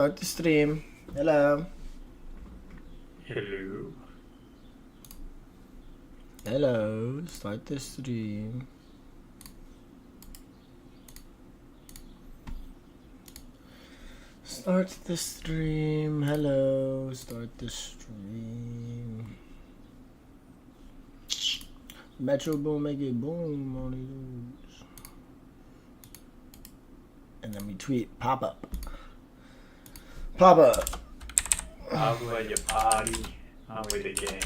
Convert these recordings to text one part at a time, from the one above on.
Start the stream. Hello. Hello. Hello. Start the stream. Start the stream. Hello. Start the stream. Metro Boom, make it boom on these. And then we tweet pop up. Pop up. I'm with your party. I'm with the game.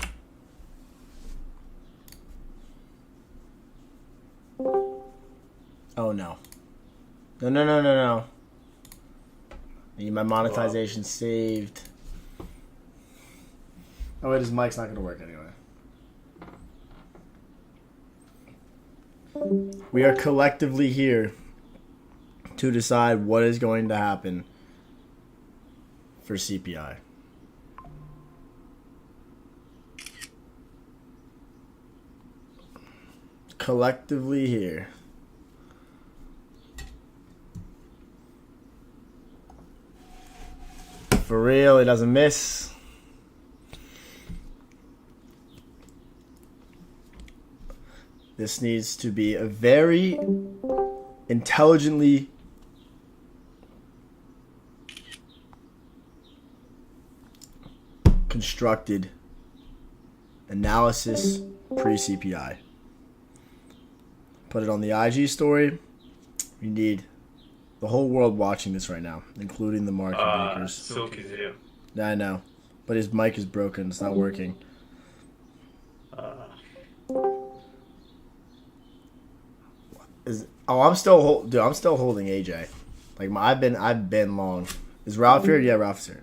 Oh no. No. Need my monetization saved. Oh wait, his mic's not gonna work anyway. We are collectively here to decide what is going to happen for CPI. Collectively here. For real, it doesn't miss. This needs to be a very intelligently constructed analysis pre-CPI. Put it on the IG story. We need the whole world watching this right now, including the market makers. Silk is here. Yeah, I know. But his mic is broken. It's not working. I'm still holding AJ. Like I've been long. Is Ralph here? Yeah, Ralph's here.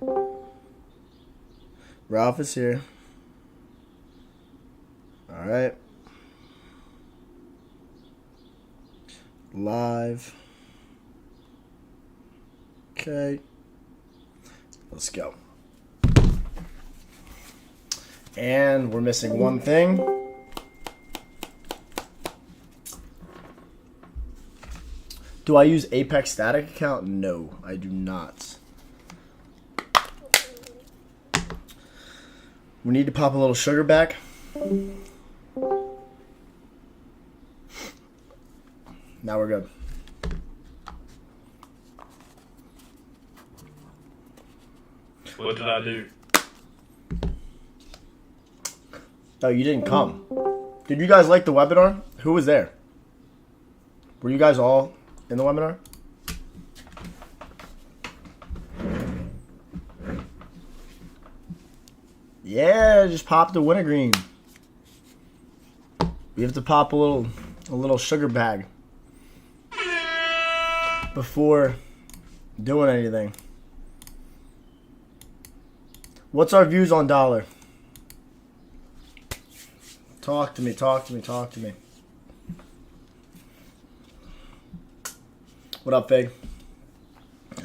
Ralph is here. All right. Live. Okay. Let's go. And we're missing one thing. Do I use Apex static account? No, I do not. We need to pop a little sugar back. Now we're good. What did I do? Oh, you didn't come. Did you guys like the webinar? Who was there? Were you guys all in the webinar? Yeah, just pop the wintergreen. We have to pop a little sugar bag before doing anything. What's our views on dollar? Talk to me. What up, Fig?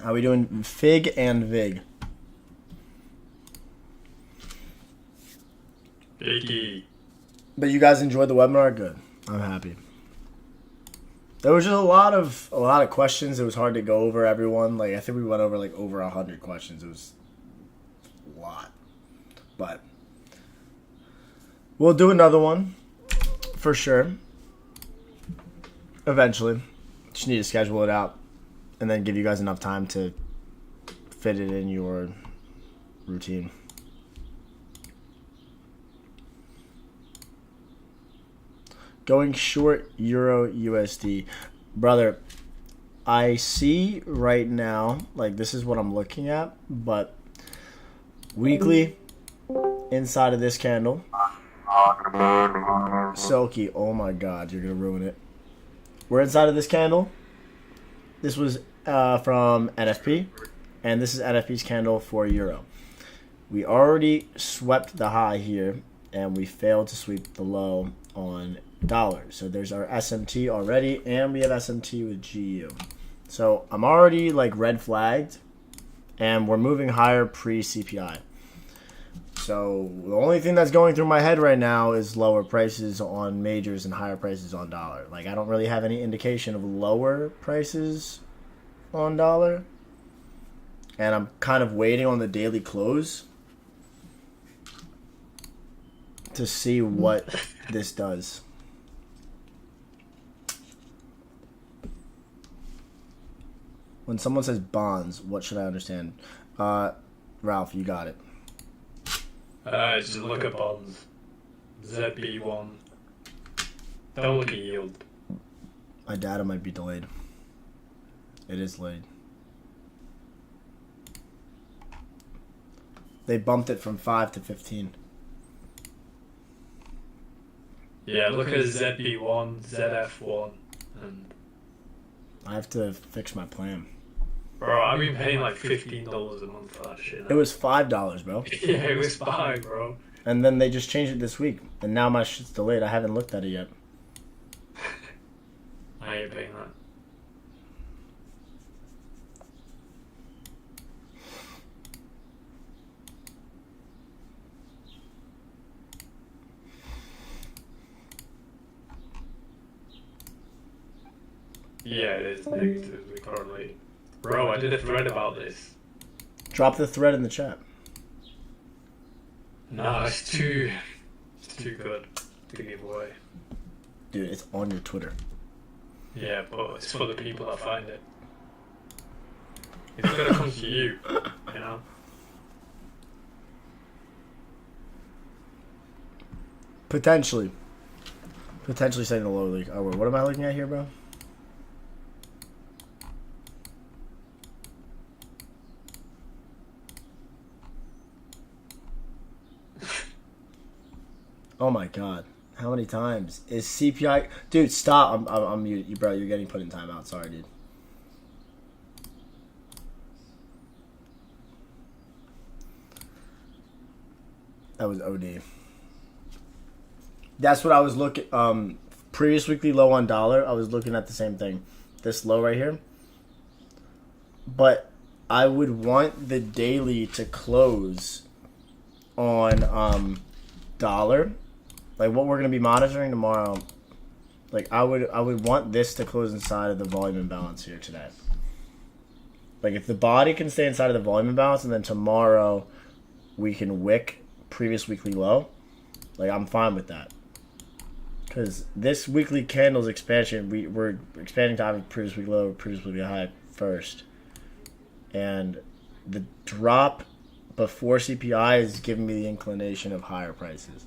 How we doing? Fig and Vig. Vicky. But you guys enjoyed the webinar? Good. I'm happy. There was just a lot of questions. It was hard to go over everyone. Like I think we went over over 100 questions. It was a lot. But we'll do another one for sure. Eventually. Just need to schedule it out and then give you guys enough time to fit it in your routine. Going short Euro USD. Brother, I see right now, this is what I'm looking at, but weekly inside of this candle. Silky, oh my god, you're going to ruin it. We're inside of this candle. This was from NFP, and this is NFP's candle for Euro. We already swept the high here, and we failed to sweep the low on dollar. So there's our SMT already, and we have SMT with GU. So I'm already red flagged, and we're moving higher pre-CPI. So the only thing that's going through my head right now is lower prices on majors and higher prices on dollar. I don't really have any indication of lower prices on dollar. And I'm kind of waiting on the daily close to see what this does. When someone says bonds, what should I understand? Ralph, you got it. Just look at bonds. ZB1. Don't look at yield. My data might be delayed. It is delayed. They bumped it from 5 to 15. Yeah, look at ZB1, ZF1, and... I have to fix my plan. Bro, I've been paying like $15 a month for that shit. It was $5, bro. Yeah, it was $5, bro. And then they just changed it this week. And now my shit's delayed. I haven't looked at it yet. I ain't paying that. Yeah, it is negatively correlated. Bro, I did a thread about this. Drop the thread in the chat. Nah, it's too good to give away. Dude, it's on your Twitter. Yeah, but it's for the people that find it. It's gonna come to you, you know? Potentially setting the lower league. Oh, wait, what am I looking at here, bro? Oh my god. How many times? Is CPI... Dude, stop. I'm you, bro. You're getting put in timeout. Sorry, dude. That was OD. That's what I was looking... previous weekly low on dollar, I was looking at the same thing. This low right here. But I would want the daily to close on dollar. Like what we're gonna be monitoring tomorrow. Like I would want this to close inside of the volume imbalance here today. Like if the body can stay inside of the volume imbalance and then tomorrow we can wick previous weekly low, like I'm fine with that. Because this weekly candle's expansion, we're expanding to have a previous weekly low, previous weekly high first. And the drop before CPI is giving me the inclination of higher prices.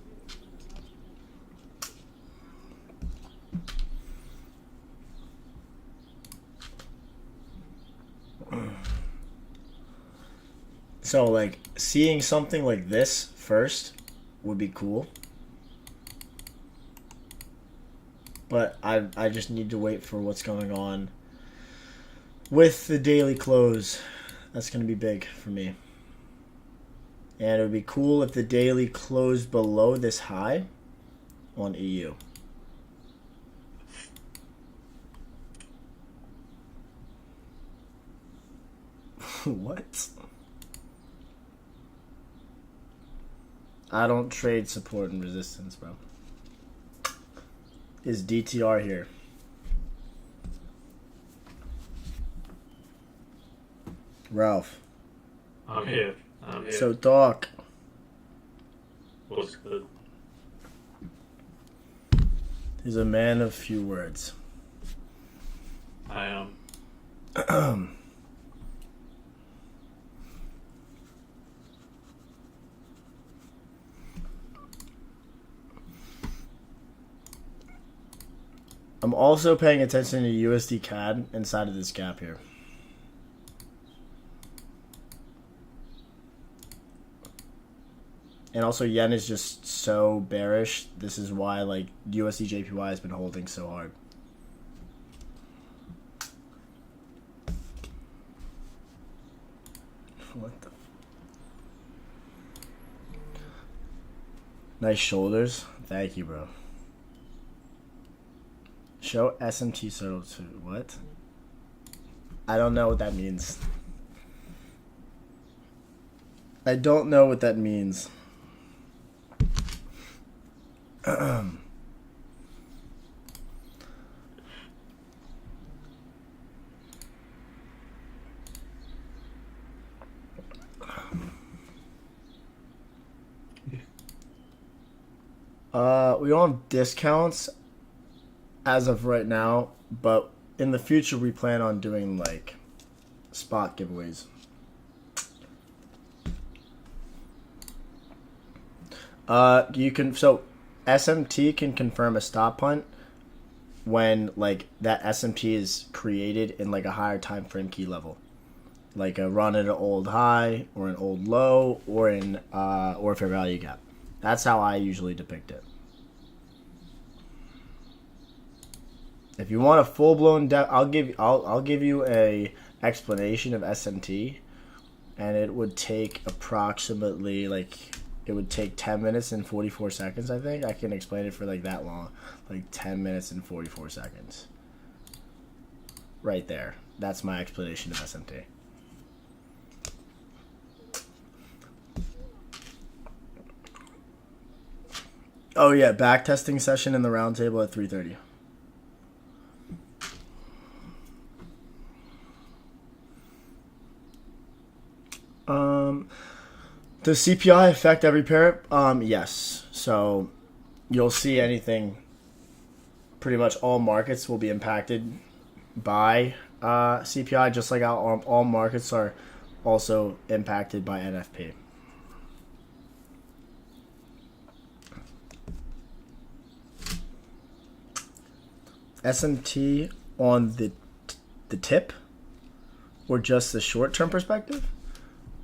So, like, seeing something like this first would be cool. But I just need to wait for what's going on with the daily close. That's going to be big for me. And it would be cool if the daily closed below this high on EU. What? I don't trade support and resistance, bro. Is DTR here? Ralph. I'm here. So talk. What's good? He's a man of few words. I am. I'm also paying attention to USD CAD inside of this gap here. And also yen is just so bearish. This is why like USD JPY has been holding so hard. What the? Nice shoulders. Thank you, bro. Show SMT so to what? I don't know what that means. I don't know what that means. We don't have discounts as of right now, but in the future we plan on doing like spot giveaways. You can SMT can confirm a stop punt when like that SMT is created in like a higher time frame key level, like a run at an old high or an old low or in or fair value gap. That's how I usually depict it. If you want a full blown I'll give you a explanation of SMT, and it would take approximately it would take 10 minutes and 44 seconds. I think I can explain it for like that long, like 10 minutes and 44 seconds. Right there. That's my explanation of SMT. Oh yeah, back testing session in the roundtable at 3:30. Does CPI affect every pair? Yes. So you'll see anything. Pretty much all markets will be impacted by CPI, just like how all markets are also impacted by NFP. SMT on the tip, or just the short term perspective?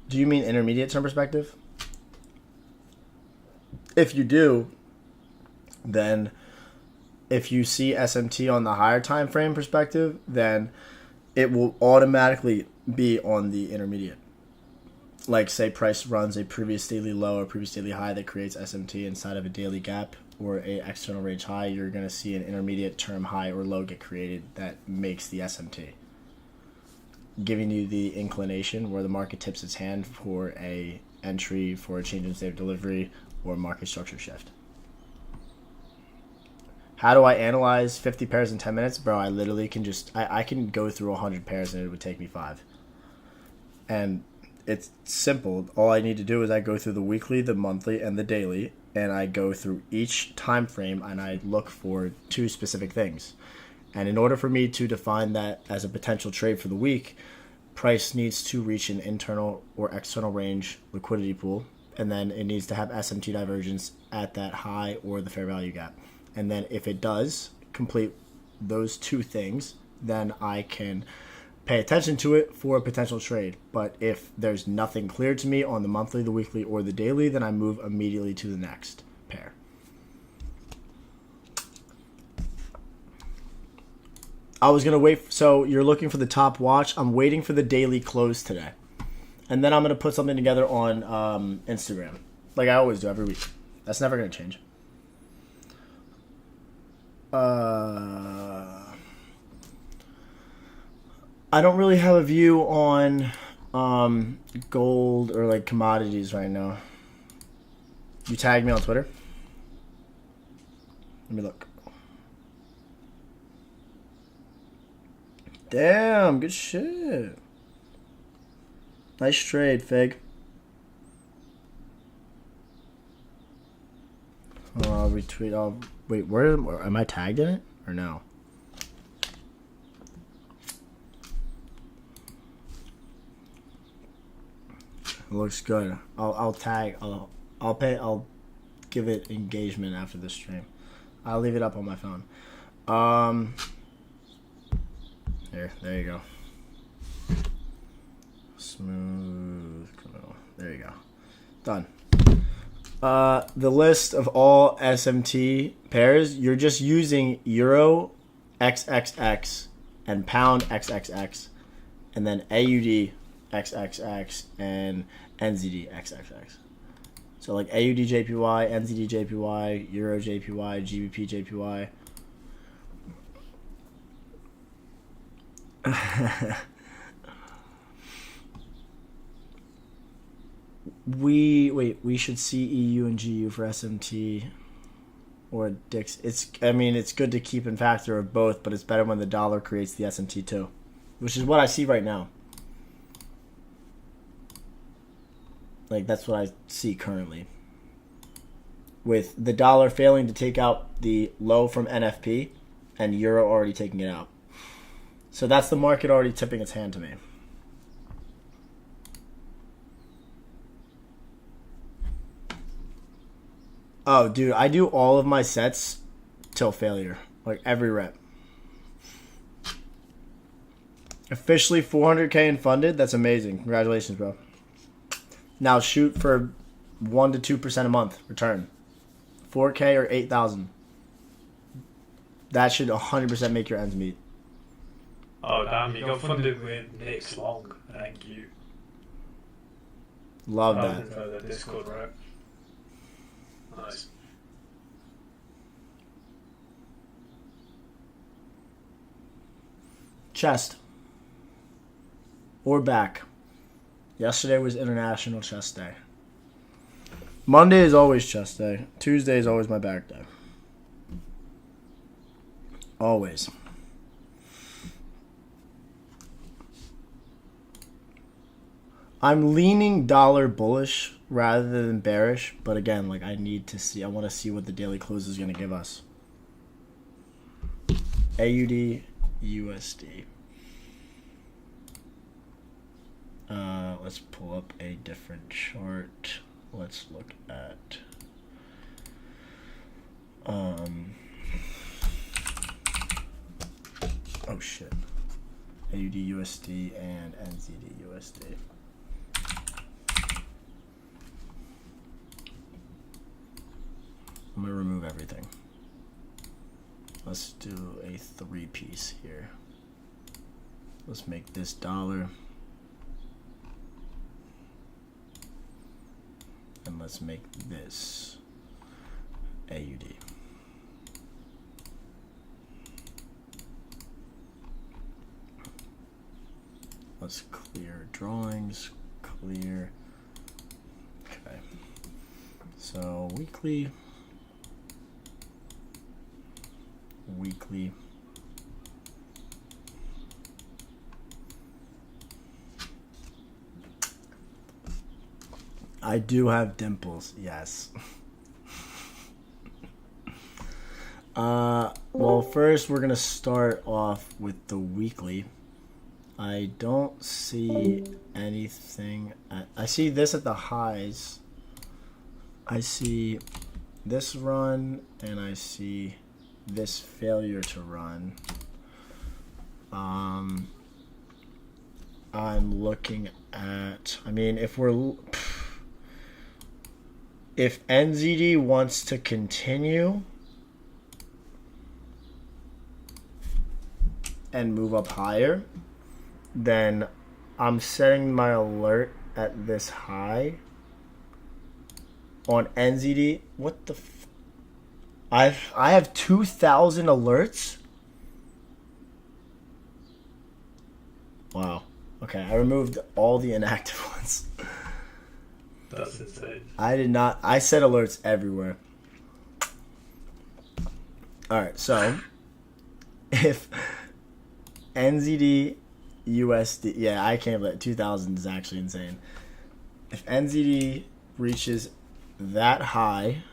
Do you mean intermediate term perspective? If you do, then if you see SMT on the higher time frame perspective, then it will automatically be on the intermediate. Like say price runs a previous daily low or previous daily high that creates SMT inside of a daily gap or a external range high, you're going to see an intermediate term high or low get created that makes the SMT, giving you the inclination where the market tips its hand for a entry for a change in state of delivery or market structure shift. How do I analyze 50 pairs in 10 minutes? Bro, I literally can I can go through 100 pairs and it would take me 5. And it's simple. All I need to do is I go through the weekly, the monthly, and the daily, and I go through each time frame and I look for 2 specific things. And in order for me to define that as a potential trade for the week, price needs to reach an internal or external range liquidity pool, and then it needs to have SMT divergence at that high or the fair value gap. And then if it does complete those 2 things, then I can pay attention to it for a potential trade. But if there's nothing clear to me on the monthly, the weekly, or the daily, then I move immediately to the next pair. I was going to wait. So you're looking for the top watch. I'm waiting for the daily close today. And then I'm going to put something together on Instagram, like I always do every week. That's never going to change. I don't really have a view on gold or like commodities right now. You tagged me on Twitter? Let me look. Damn, good shit. Nice trade, Fig. I'll retweet. Wait, where am I tagged in it or no? It looks good. I'll tag. I'll give it engagement after the stream. I'll leave it up on my phone. There you go. Smooth criminal. There you go. Done. The list of all SMT pairs, you're just using Euro XXX and Pound XXX, and then AUD XXX and NZD XXX. So like AUD JPY, NZD JPY, Euro JPY, GBP JPY. We should see EU and GU for SMT or DIX. It's good to keep in factor of both, but it's better when the dollar creates the SMT too, which is what I see right now. Like that's what I see currently. with the dollar failing to take out the low from NFP and euro already taking it out. So that's the market already tipping its hand to me. Oh, dude, I do all of my sets till failure. Like every rep. Officially 400K in funded. That's amazing. Congratulations, bro. Now shoot for 1 to 2% a month return. 4K or 8,000. That should 100% make your ends meet. Oh damn, you got funded with Nick's Long. Thank you. Love I'll that. refer the Discord, right? Nice. Chest. Or back. Yesterday was International Chest Day. Monday is always chest day. Tuesday is always my back day. Always. I'm leaning dollar bullish rather than bearish, but again, like I want to see what the daily close is going to give us. AUD, USD. Let's pull up a different chart. Let's look at oh shit. AUD USD and NZD USD. I'm gonna remove everything. Let's do a 3-piece here. Let's make this dollar. And let's make this AUD. Let's clear drawings, clear. Okay. So weekly. I do have dimples, yes. Well, first we're gonna start off with the weekly. I don't see anything. I see this at the highs. I see this run, and I see this failure to run. I'm looking at. I mean, if NZD wants to continue and move up higher, then I'm setting my alert at this high on NZD. What the I have 2,000 alerts? Wow. Okay, I removed all the inactive ones. That's insane. I did not. I set alerts everywhere. Alright, so if NZD USD, yeah, I can't believe 2,000 is actually insane. If NZD reaches that high,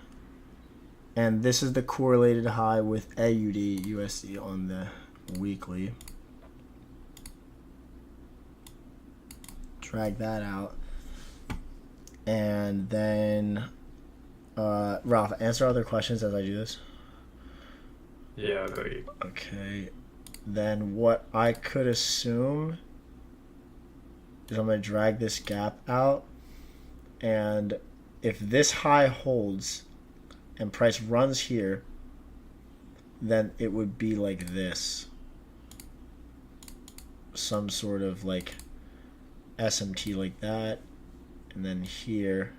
and this is the correlated high with AUD USD on the weekly, drag that out. And then, Ralph, answer other questions as I do this. Yeah, I got you. Okay. Then what I could assume is I'm going to drag this gap out. And if this high holds and price runs here, then it would be like this. Some sort of like SMT like that. And then here,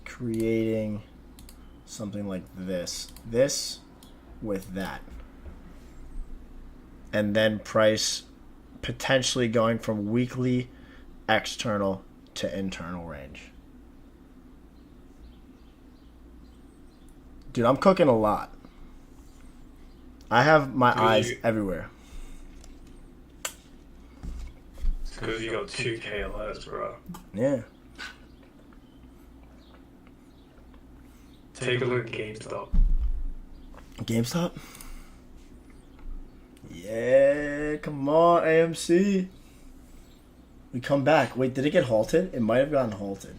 creating something like this. This with that. And then price potentially going from weekly external to internal range. Dude, I'm cooking a lot. I have my eyes everywhere. Because you got 2K alerts, bro. Yeah. take a look at GameStop. GameStop? Yeah, come on, AMC. We come back. Wait, did it get halted? It might have gotten halted.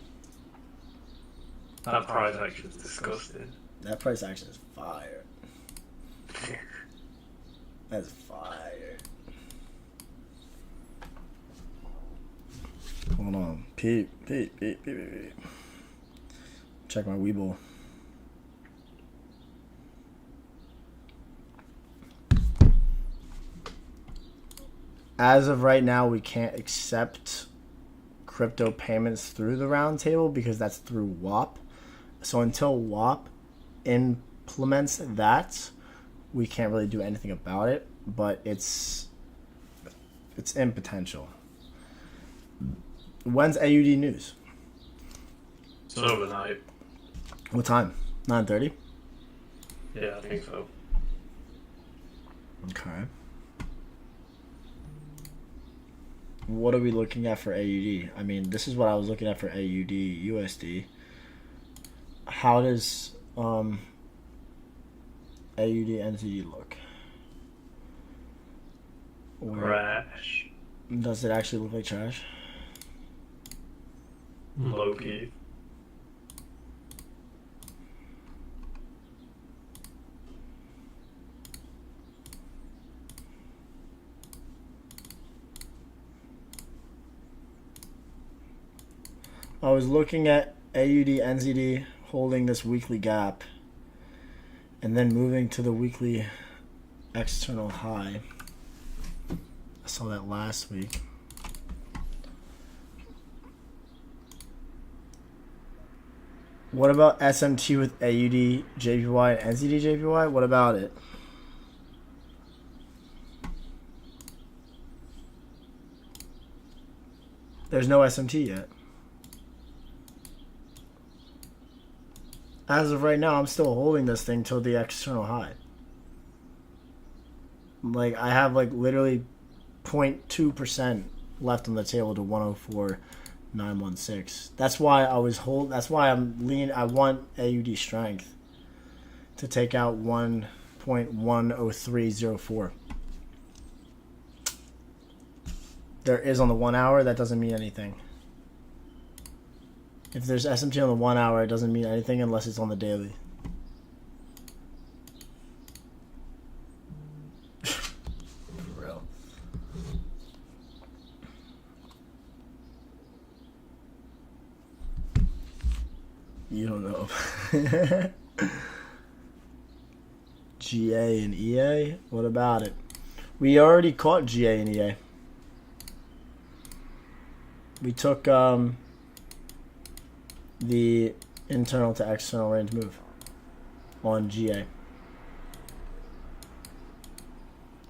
That price action is disgusting. That price action is fire. That's fire. Hold on. Peep. Check my Weeble. As of right now, we can't accept crypto payments through the round table because that's through WAP. So until WAP implements that, we can't really do anything about it, but it's in potential. When's AUD news? It's overnight. What time? 9:30? Yeah, I think so. Okay. What are we looking at for AUD? I mean, this is what I was looking at for AUD USD. How does AUD NZD look? Crash. Does it actually look like trash? Low-key. I was looking at AUD NZD holding this weekly gap and then moving to the weekly external high. I saw that last week. What about SMT with AUD JPY and NZD JPY? What about it? There's no SMT yet. As of right now, I'm still holding this thing till the external high. Like, I have like literally 0.2% left on the table to 104.916. That's why I was that's why I'm lean. I want AUD strength to take out 1.10304. There is on the 1 hour. That doesn't mean anything. If there's SMT on the 1 hour, it doesn't mean anything unless it's on the daily. For real. You don't know. GA and EA? What about it? We already caught GA and EA. We took the internal to external range move on GA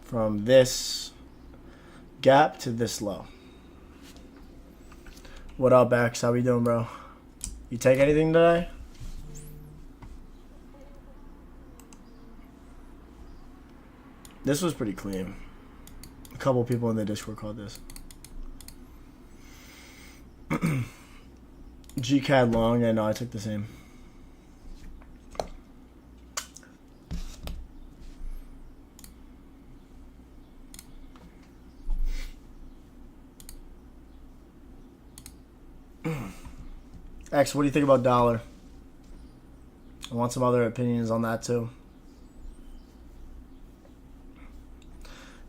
from this gap to this low. What up, X? How we doing, bro? You take anything today? This was pretty clean. A couple people in the Discord called this. GCAD long, yeah, no, I took the same. X, what do you think about dollar? I want some other opinions on that too.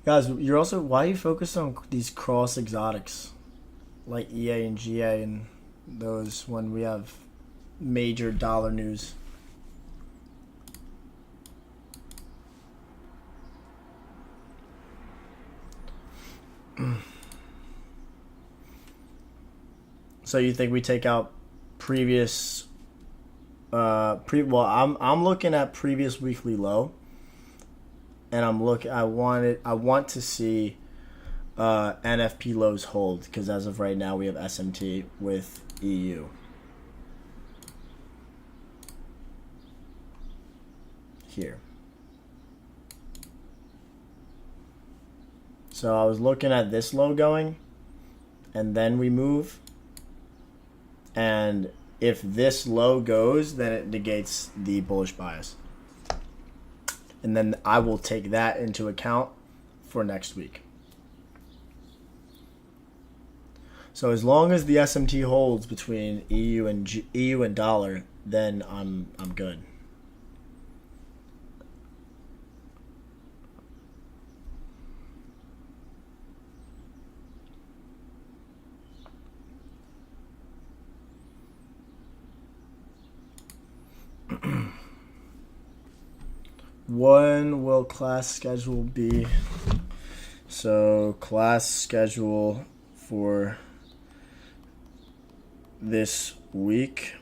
Guys, you're also, why are you focused on these cross exotics like EA and GA and those when we have major dollar news? So you think we take out previous I'm looking at previous weekly low, and I want to see NFP lows hold, because as of right now we have SMT with EU. Here. So I was looking at this low going, and then we move, and If this low goes, then it negates the bullish bias. And then I will take that into account for next week. So as long as the SMT holds between EU and dollar, then I'm good. When will class schedule be? So class schedule for this week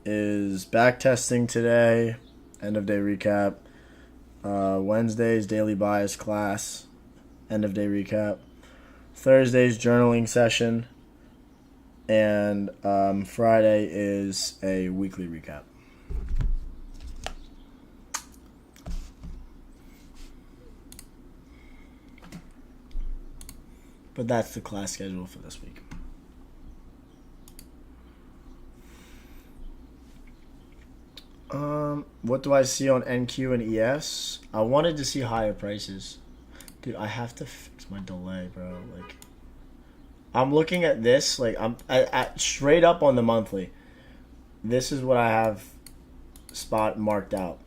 is back testing today, end of day recap. Wednesday's daily bias class, end of day recap. Thursday's journaling session, and Friday is a weekly recap. But that's the class schedule for this week. What do I see on NQ and ES? I wanted to see higher prices. Dude, I have to fix my delay, bro. Like, I'm looking at this, like, I'm at straight up on the monthly. This is what I have spot marked out.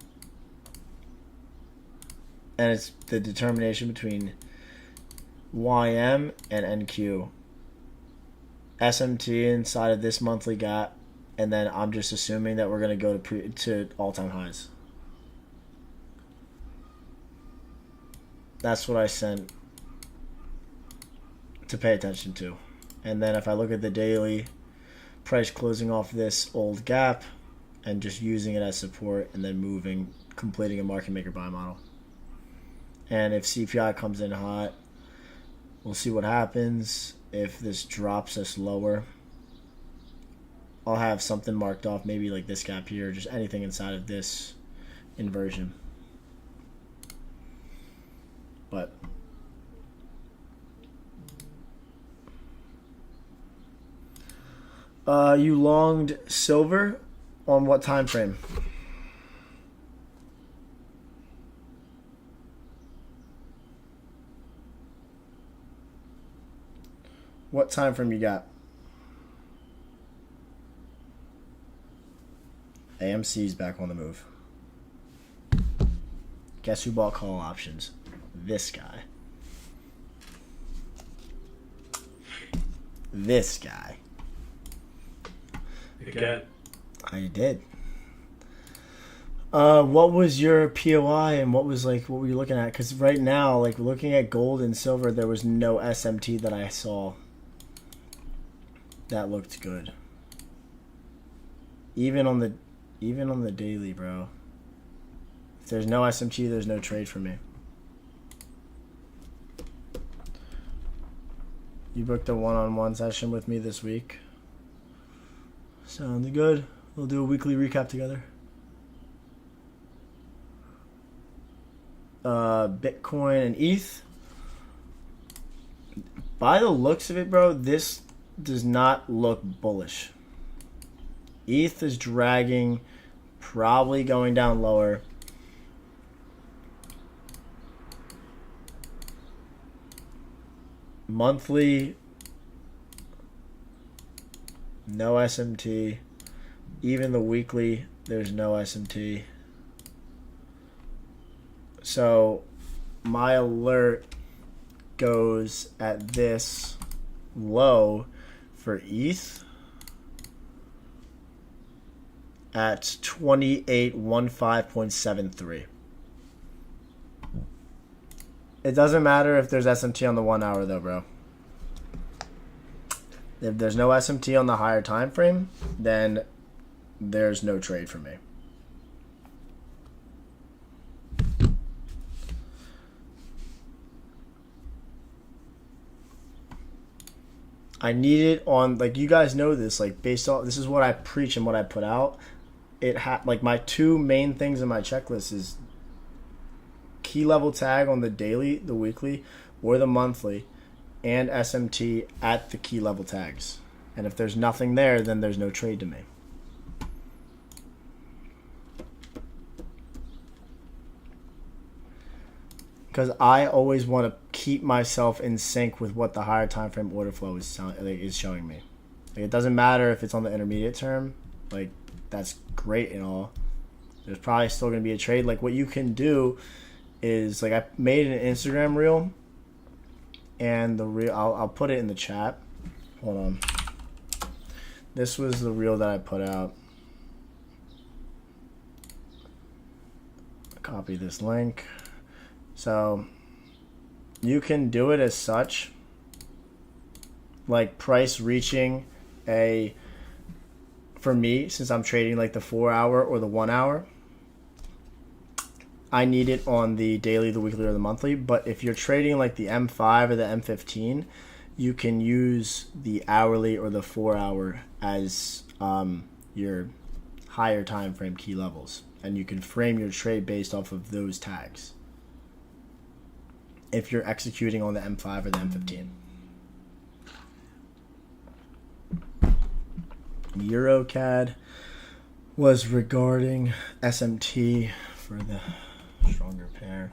And it's the determination between YM and NQ. SMT inside of this monthly gap, and then I'm just assuming that we're going to go to all-time highs. That's what I sent to pay attention to. And then if I look at the daily price closing off this old gap and just using it as support and then completing a market maker buy model. And if CPI comes in hot, we'll see what happens. If this drops us lower, I'll have something marked off, maybe like this gap here, just anything inside of this inversion. But you longed silver on what time frame? What time frame you got? AMC's back on the move. Guess who bought call options? This guy. This guy. Again. I did. What was your POI and what were you looking at? Because right now, like looking at gold and silver, there was no SMT that I saw that looked good. Even on the daily, bro. If there's no SMT, there's no trade for me. You booked a one-on-one session with me this week. Sounds good. We'll do a weekly recap together. Bitcoin and ETH. By the looks of it, bro, this does not look bullish. ETH is dragging, probably going down lower. Monthly, no SMT. Even the weekly, there's no SMT. So my alert goes at this low for ETH at 2815.73. It doesn't matter if there's SMT on the 1 hour though, bro. If there's no SMT on the higher time frame, then there's no trade for me. I need it on, like, you guys know this, like, based on, this is what I preach and what I put out. Like, my two main things in my checklist is key level tag on the daily, the weekly, or the monthly, and SMT at the key level tags. And if there's nothing there, then there's no trade to me. because I always want to keep myself in sync with what the higher time frame order flow is showing me. Like, it doesn't matter if it's on the intermediate term. Like, that's great and all. There's probably still going to be a trade. Like, what you can do is, like, I made an Instagram reel, and the reel, I'll put it in the chat. Hold on. This was the reel that I put out. Copy this link. So you can do it as such, like price reaching a, for me, since I'm trading like the 4 hour or the 1 hour, I need it on the daily, the weekly, or the monthly. But if you're trading like the M5 or the M15, you can use the hourly or the 4 hour as your higher time frame key levels, and you can frame your trade based off of those tags if you're executing on the M5 or the M15. EuroCAD was regarding SMT for the stronger pair.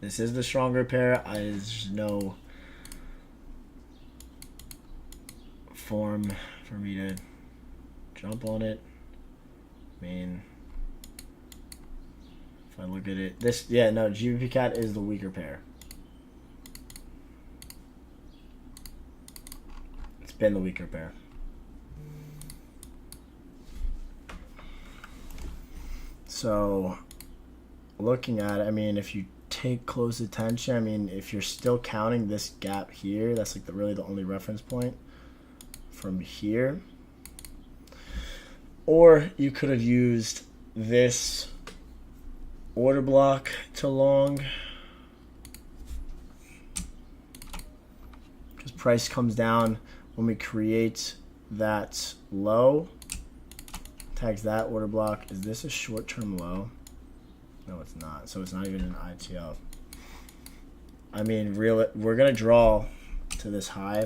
This is the stronger pair. There's no form for me to jump on it. I mean, if I look at it, this, yeah, no, GBP Cat is the weaker pair. It's been the weaker pair. So, looking at it, I mean, if you take close attention, I mean, if you're still counting this gap here, that's like really the only reference point from here. Or you could have used this order block to long, because price comes down when we create that low. Tags that order block. Is this a short-term low? No, it's not. So it's not even an ITL. I mean, we're gonna draw to this high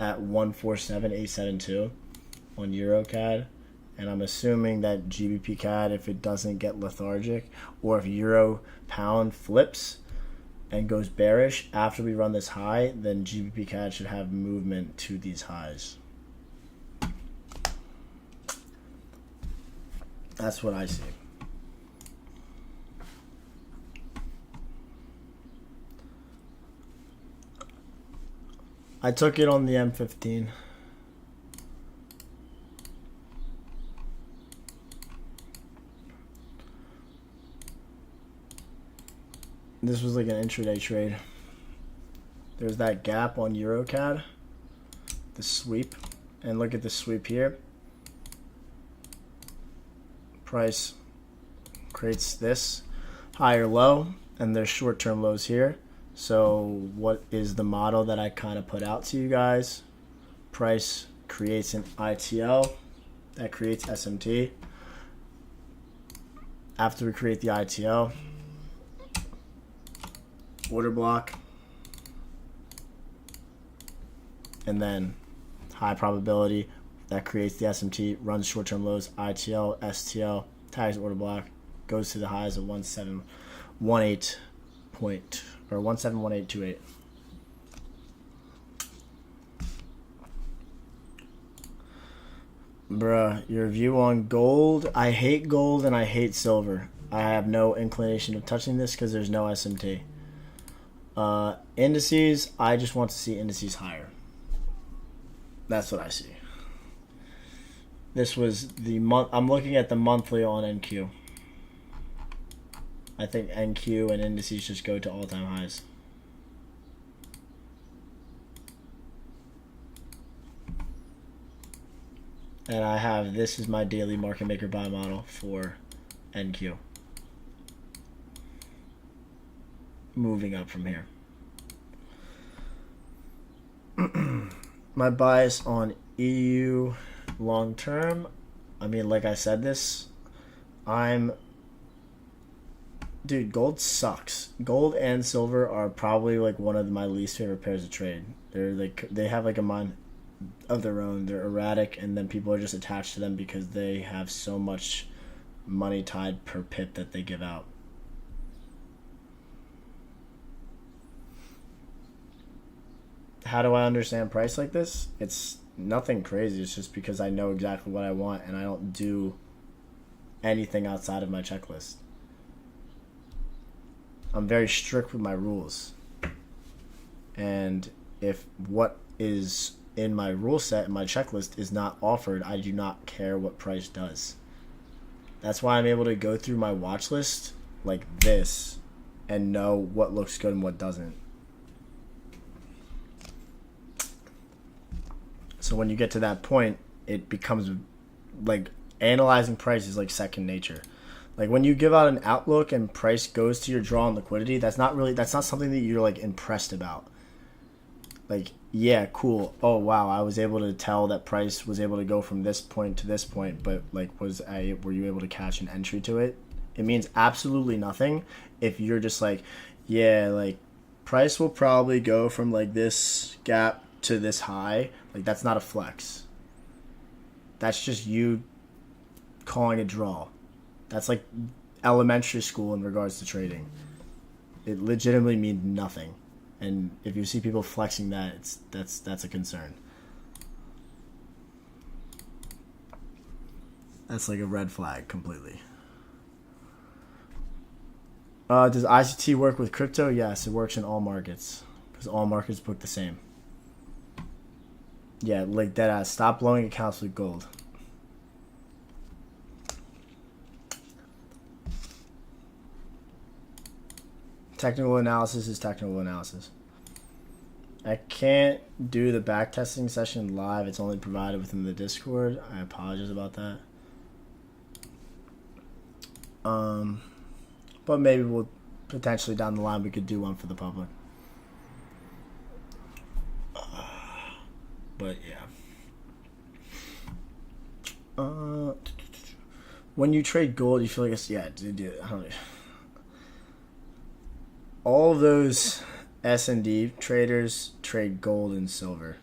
at 147.872 on EuroCAD, and I'm assuming that GBP CAD, if it doesn't get lethargic, or if Euro Pound flips and goes bearish after we run this high, then GBP CAD should have movement to these highs. That's what I see. I took it on the M15. This was like an intraday trade. There's that gap on EuroCAD, the sweep, and look at the sweep here. Price creates this higher low, and there's short-term lows here. So what is the model that I kind of put out to you guys? Price creates an ITL that creates SMT. After we create the ITL, order block, and then high probability that creates the SMT, runs short-term lows, ITL, STL, tags order block, goes to the highs of 1718.28. Bruh, your view on gold? I hate gold and I hate silver. I have no inclination of touching this because there's no SMT. Indices, I just want to see indices higher. That's what I see. This was the month. I'm looking at the monthly on NQ. I think NQ and indices just go to all-time highs. And I have, this is my daily market maker buy model for NQ. Moving up from here. My bias on EU long term, I mean, like I said this, dude, gold sucks. Gold and silver are probably like one of my least favorite pairs to trade. They're like they have like a mind of their own. They're erratic, and then people are just attached to them because they have so much money tied per pip that they give out. How do I understand price like this? It's nothing crazy. It's just because I know exactly what I want and I don't do anything outside of my checklist. I'm very strict with my rules. And if what is in my rule set and my checklist is not offered, I do not care what price does. That's why I'm able to go through my watch list like this and know what looks good and what doesn't. So when you get to that point, it becomes like analyzing price is like second nature. Like when you give out an outlook and price goes to your draw and liquidity, that's not something that you're like impressed about. Like, yeah, cool. Oh wow, I was able to tell that price was able to go from this point to this point, but like were you able to catch an entry to it? It means absolutely nothing if you're just like, yeah, like price will probably go from like this gap to this high. Like that's not a flex. That's just you calling a draw. That's like elementary school in regards to trading. It legitimately means nothing. And if you see people flexing that, that's a concern. That's like a red flag completely. Does ICT work with crypto? Yes, it works in all markets because all markets book the same. Yeah, like deadass. Stop blowing accounts with gold. Technical analysis is technical analysis. I can't do the backtesting session live. It's only provided within the Discord. I apologize about that. But maybe we'll potentially down the line we could do one for the public. But yeah. When you trade gold, you feel like it's I don't know. All of those S&D traders trade gold and silver.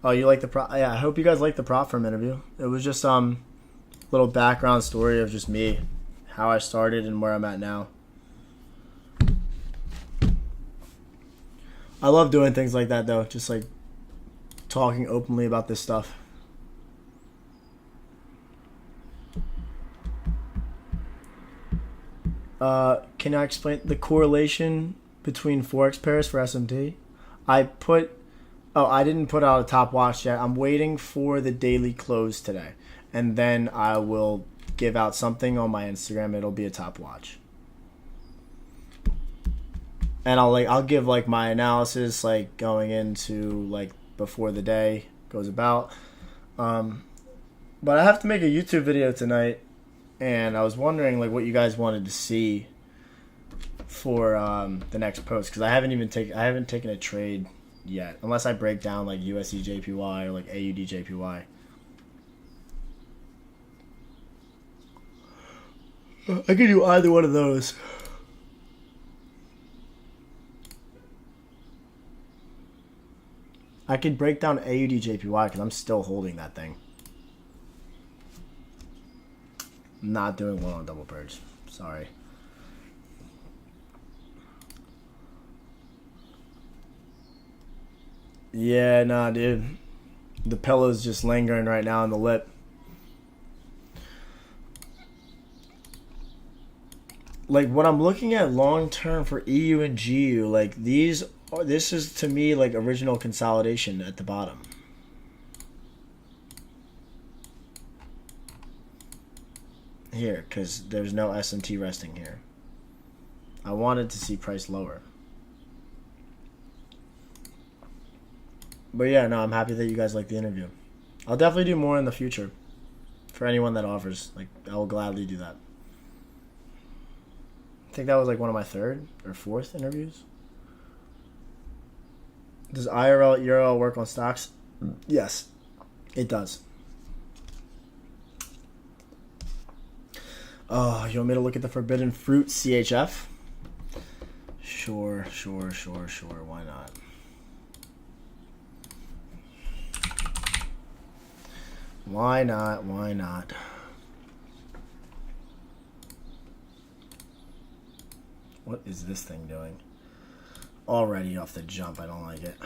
Oh, you like the prop? Yeah, I hope you guys like the prop firm interview. It was just little background story of just me, how I started and where I'm at now. I love doing things like that though, just like talking openly about this stuff. Can I explain the correlation between Forex pairs for SMT? I didn't put out a top watch yet. I'm waiting for the daily close today. And then I will give out something on my Instagram. It'll be a top watch. And I'll give like my analysis like going into like before the day goes about. But I have to make a YouTube video tonight. And I was wondering like what you guys wanted to see for the next post because I haven't taken a trade yet unless I break down like USD JPY or like AUD JPY. I could do either one of those. I could break down AUD JPY because I'm still holding that thing. I'm not doing well on double purge. Sorry. Yeah, nah, dude. The pillow's just lingering right now on the lip. Like, what I'm looking at long term for EU and GU, like, this is to me like original consolidation at the bottom. Here, because there's no S&T resting here. I wanted to see price lower. But yeah, no, I'm happy that you guys like the interview. I'll definitely do more in the future. For anyone that offers. Like, I will gladly do that. I think that was like one of my third or fourth interviews. Does IRL, URL work on stocks? Yes, it does. Oh, you want me to look at the forbidden fruit CHF? Sure. Why not? Why not? Why not? What is this thing doing? Already off the jump, I don't like it.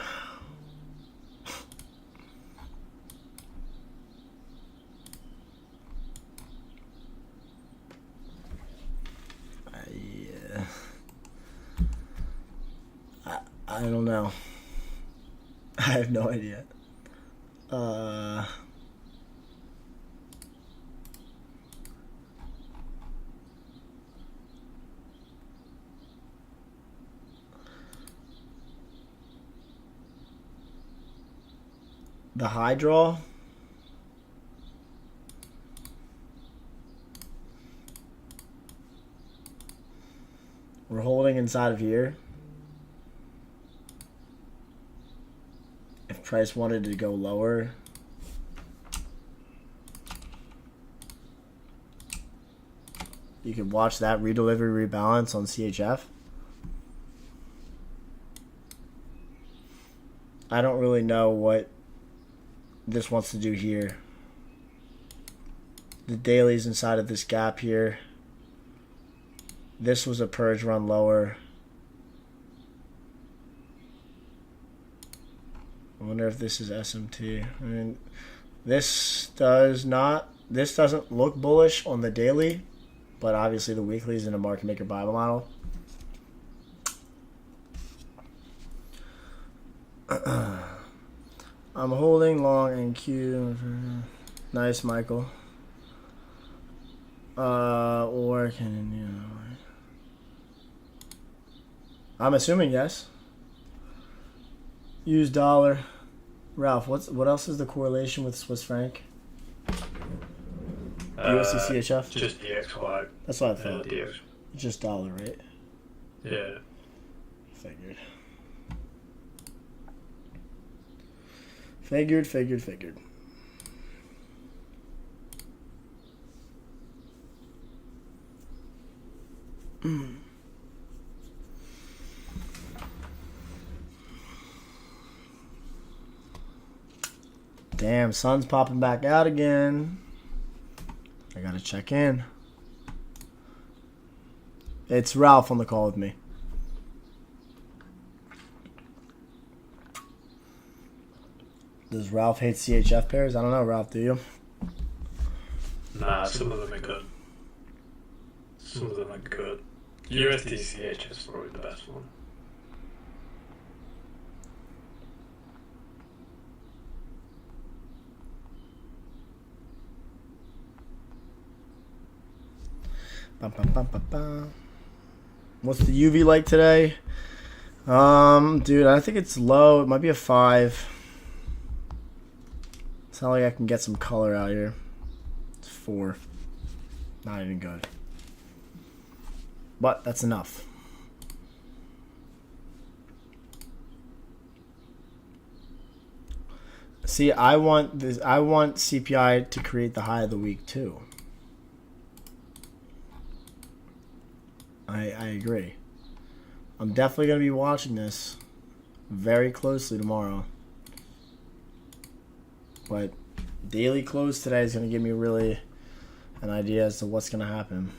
I don't know. I have no idea. The high draw. We're holding inside of here. If price wanted to go lower, you could watch that redelivery rebalance on CHF. I don't really know what this wants to do here. The daily's inside of this gap here. This was a purge run lower. I wonder if this is SMT. I mean, this doesn't look bullish on the daily, but obviously the weekly is in a market maker Bible model. I'm holding long and Q. Nice, Michael. Or can you know? I'm assuming yes. Use dollar. Ralph, what else is the correlation with Swiss franc? USD CHF? Just DXY. That's what I thought. DX. Just dollar, right? Yeah. Figured. Damn, sun's popping back out again. I gotta check in. It's Ralph on the call with me. Does Ralph hate CHF pairs? I don't know, Ralph, do you? Nah, some of them are good. USD-CH is probably the best one. What's the UV like today? Dude, I think it's low. It might be a 5. It's not like I can get some color out here. It's 4. Not even good. But that's enough. See, I want CPI to create the high of the week too. I agree. I'm definitely going to be watching this very closely tomorrow. But daily close today is going to give me really an idea as to what's going to happen.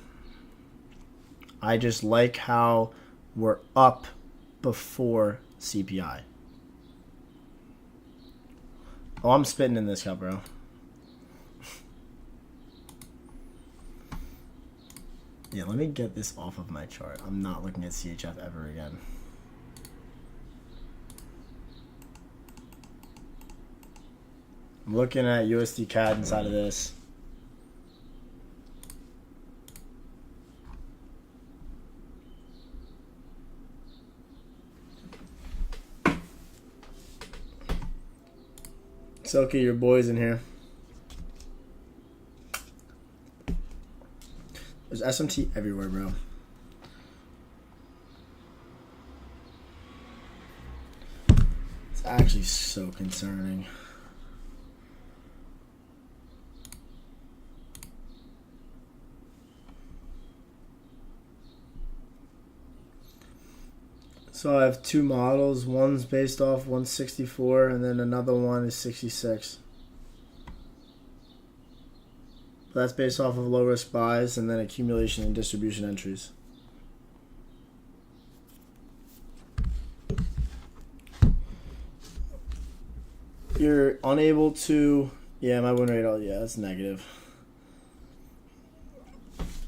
I just like how we're up before CPI. Oh, I'm spitting in this cup, bro. Yeah, let me get this off of my chart. I'm not looking at CHF ever again. I'm looking at USD CAD inside of this. It's okay, your boy's in here. There's SMT everywhere, bro. It's actually so concerning. So I have two models. One's based off 164, and then another one is 66. That's based off of low risk buys and then accumulation and distribution entries. You're unable to. Yeah, my win rate. Yeah, that's negative.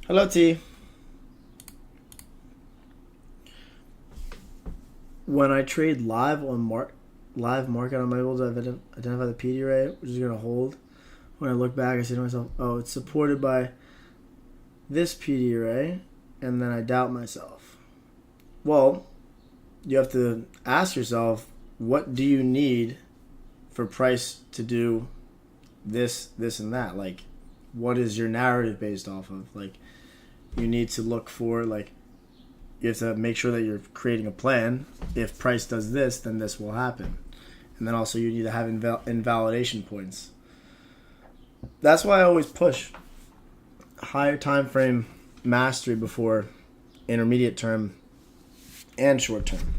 Hello, T. When I trade live market, I'm able to identify the PD rate, which is going to hold. When I look back, I say to myself, oh, it's supported by this PD array, and then I doubt myself. Well, you have to ask yourself, what do you need for price to do this, and that? Like, what is your narrative based off of? Like, you need to look for, like, you have to make sure that you're creating a plan. If price does this, then this will happen. And then also you need to have invalidation points. That's why I always push higher time frame mastery before intermediate term and short term.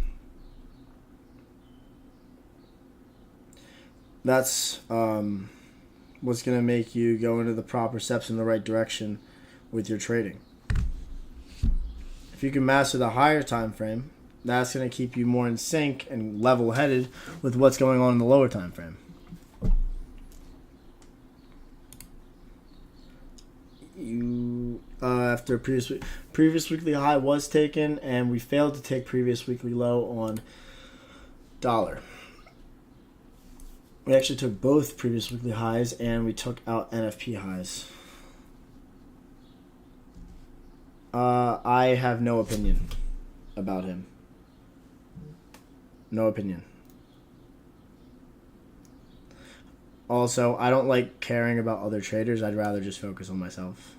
That's what's going to make you go into the proper steps in the right direction with your trading. If you can master the higher time frame, that's going to keep you more in sync and level-headed with what's going on in the lower time frame. After previous weekly high was taken, and we failed to take previous weekly low on dollar. We actually took both previous weekly highs, and we took out NFP highs. I have no opinion about him. No opinion. Also, I don't like caring about other traders. I'd rather just focus on myself.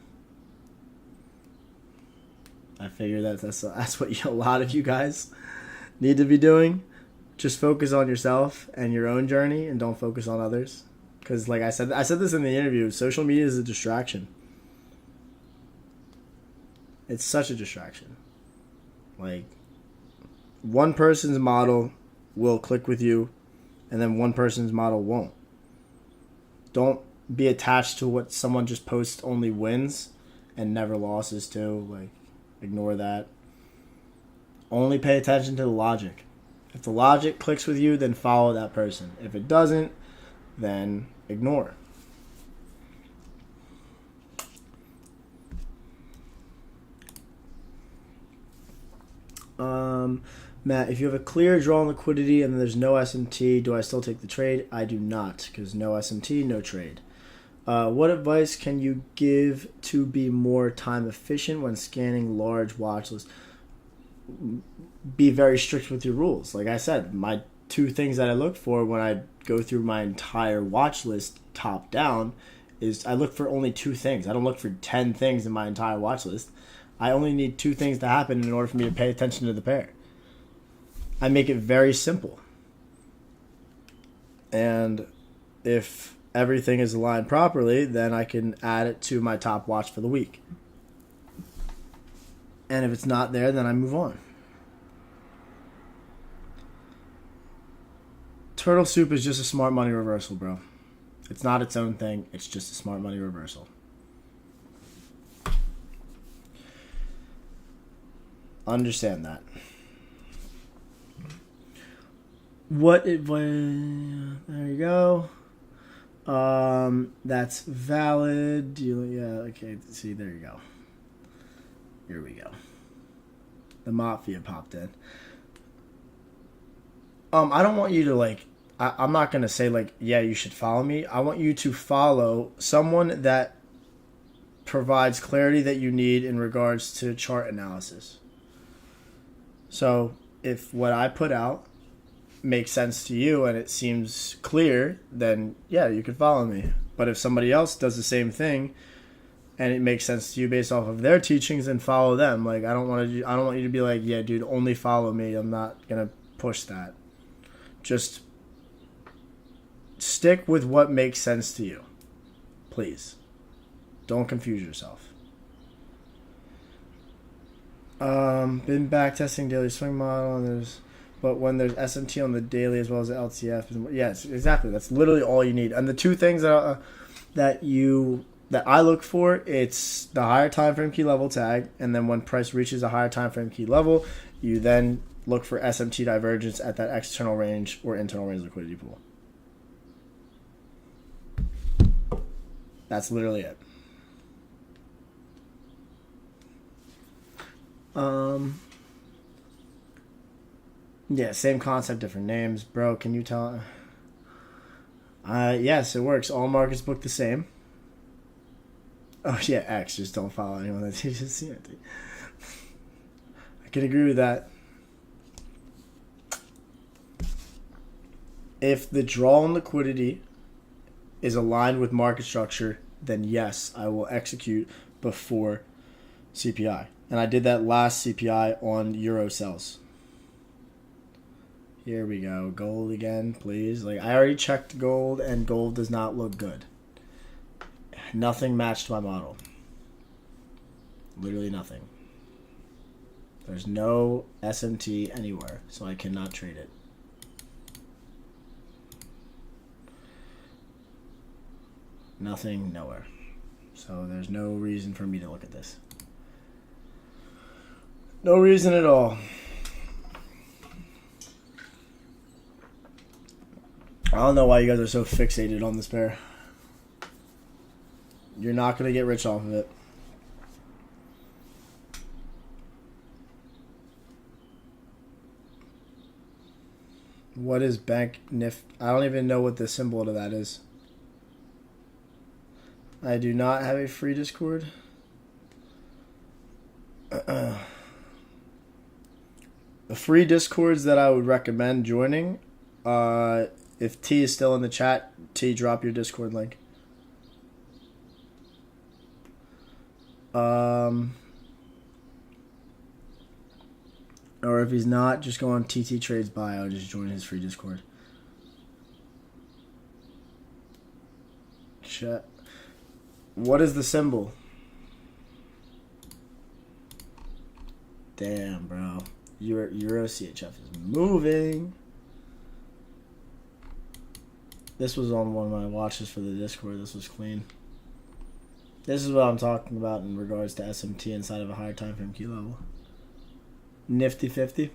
I figure that's what a lot of you guys need to be doing. Just focus on yourself and your own journey, and don't focus on others. Because, like I said this in the interview, social media is a distraction. It's such a distraction. Like, one person's model will click with you, and then one person's model won't. Don't be attached to what someone just posts only wins and never losses to. Like, ignore that. Only pay attention to the logic. If the logic clicks with you, then follow that person. If it doesn't, then ignore. Matt, if you have a clear draw on liquidity and there's no SMT, do I still take the trade? I do not, because no SMT, no trade. What advice can you give to be more time efficient when scanning large watch lists? Be very strict with your rules. Like I said, my two things that I look for when I go through my entire watch list top down is I look for only two things. I don't look for 10 things in my entire watch list. I only need two things to happen in order for me to pay attention to the pair. I make it very simple. And if everything is aligned properly, then I can add it to my top watch for the week. And if it's not there, then I move on. Turtle soup is just a smart money reversal, bro. It's not its own thing. It's just a smart money reversal. Understand that. What advice? There you go. That's valid. Okay. See, there you go. Here we go. The Mafia popped in. I don't want you to, like, I'm not going to say, like, yeah, you should follow me. I want you to follow someone that provides clarity that you need in regards to chart analysis. So if what I put out makes sense to you and it seems clear, then yeah, you can follow me. But if somebody else does the same thing and it makes sense to you based off of their teachings, then follow them. Like, I don't want you to be like, yeah, dude, only follow me. I'm not gonna push that. Just stick with what makes sense to you, please. Don't confuse yourself. Been back testing daily swing model, and but when there's SMT on the daily as well as the LTF, yes, exactly. That's literally all you need. And the two things that you that I look for, it's the higher time frame key level tag, and then when price reaches a higher time frame key level, you then look for SMT divergence at that external range or internal range liquidity pool. That's literally it. Yeah, same concept, different names. Bro, can you tell? Yes, it works. All markets book the same. Oh yeah, X. Just don't follow anyone that teaches CMT. I can agree with that. If the draw on liquidity is aligned with market structure, then yes, I will execute before CPI. And I did that last CPI on Euro cells. Here we go. Gold again, please. Like, I already checked gold, and gold does not look good. Nothing matched my model. Literally nothing. There's no SMT anywhere, so I cannot trade it. Nothing, nowhere. So there's no reason for me to look at this. No reason at all. I don't know why you guys are so fixated on this pair. You're not going to get rich off of it. What is bank NIF? I don't even know what the symbol to that is. I do not have a free Discord. The free Discords that I would recommend joining, if T is still in the chat, T, drop your Discord link. Or if he's not, just go on TT Trades bio, just join his free Discord. Chat. What is the symbol? Damn, bro. Euro CHF is moving. This was on one of my watches for the Discord. This was clean. This is what I'm talking about in regards to SMT inside of a higher time frame key level. Nifty 50.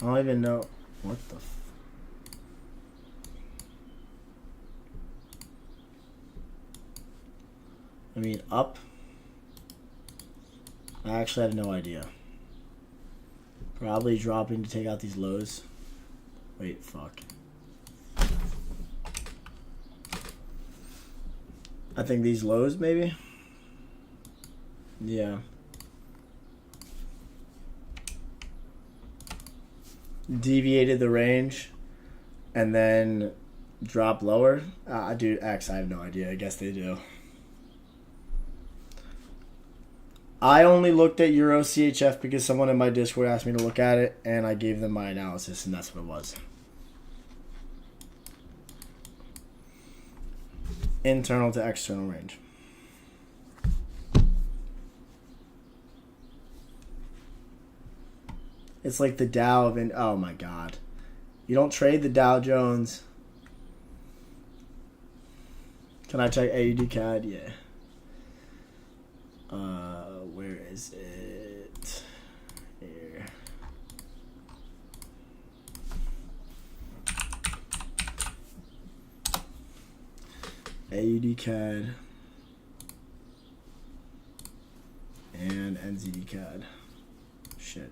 I don't even know what the I mean, up. I actually have no idea. Probably dropping to take out these lows. Wait, fuck. I think these lows, maybe? Yeah. Deviated the range and then drop lower. Dude, X, I have no idea. I guess they do. I only looked at Euro CHF because someone in my Discord asked me to look at it, and I gave them my analysis, and that's what it was. Internal to external range. It's like the Dow of... oh my god. You don't trade the Dow Jones. Can I check AUD CAD? Yeah. Where is it? Here. AUD CAD and NZD CAD. Shit.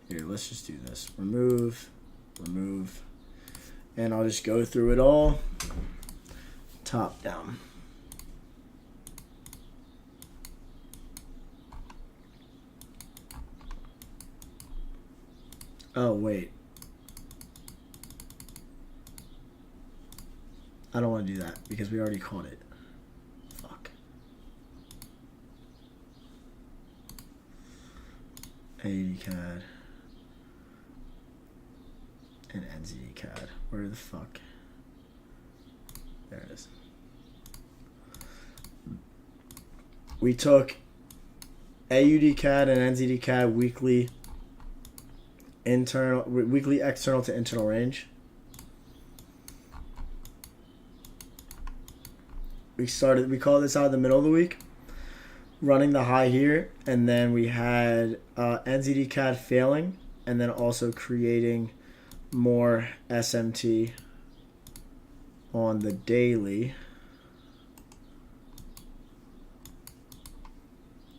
Here, let's just do this. Remove, and I'll just go through it all, top down. Oh, wait. I don't want to do that because we already caught it. Fuck. AUD CAD and NZD CAD. Where the fuck? There it is. We took AUD CAD and NZD CAD weekly external to internal range. We called this out in the middle of the week, running the high here, and then we had NZD CAD failing, and then also creating more SMT on the daily,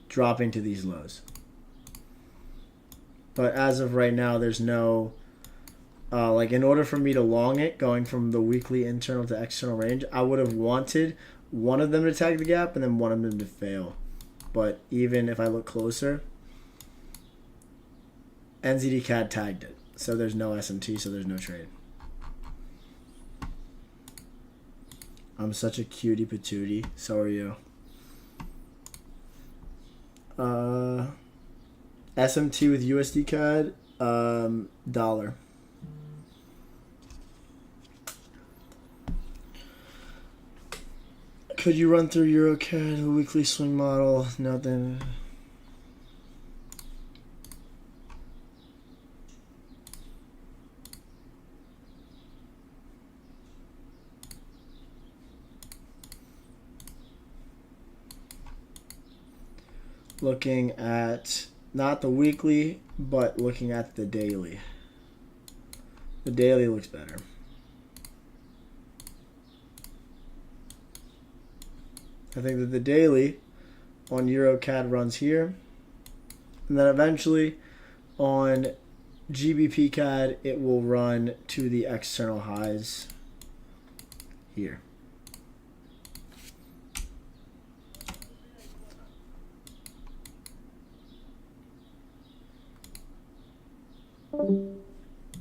dropping to these lows. But as of right now, there's no in order for me to long it, going from the weekly internal to external range, I would have wanted one of them to tag the gap and then one of them to fail. But even if I look closer, NZD CAD tagged it. So there's no SMT, so there's no trade. I'm such a cutie patootie. So are you. SMT with USD CAD, dollar. Could you run through EuroCAD, a weekly swing model? Nothing. Looking at not the weekly, but looking at the daily. The daily looks better. I think that the daily on EuroCAD runs here. And then eventually on GBP CAD, it will run to the external highs here.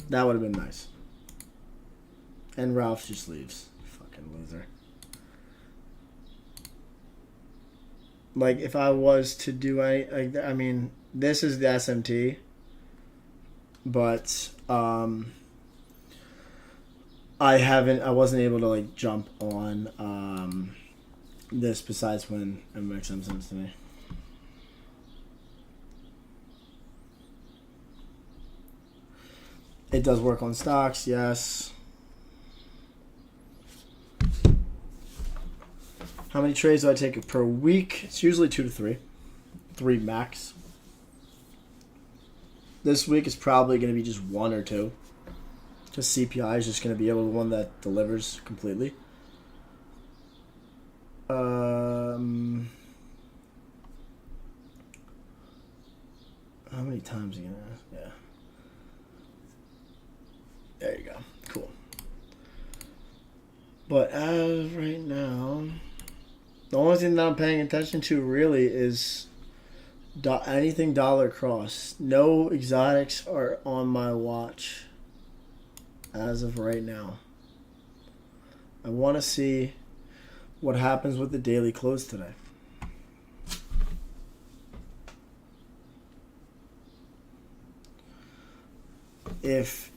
That would have been nice. And Ralph just leaves. Fucking loser. Like, if I was to do any... I mean, this is the SMT. But, I wasn't able to, like, jump on, this besides when it makes some sense to me. It does work on stocks, yes. How many trades do I take per week? It's usually 2 to 3. 3 max. This week is probably going to be just 1 or 2. Because CPI is just going to be able to one that delivers completely. How many times are you going to... Yeah. There you go. Cool. But as of right now, the only thing that I'm paying attention to really is anything dollar cross. No exotics are on my watch as of right now. I want to see what happens with the daily close today. If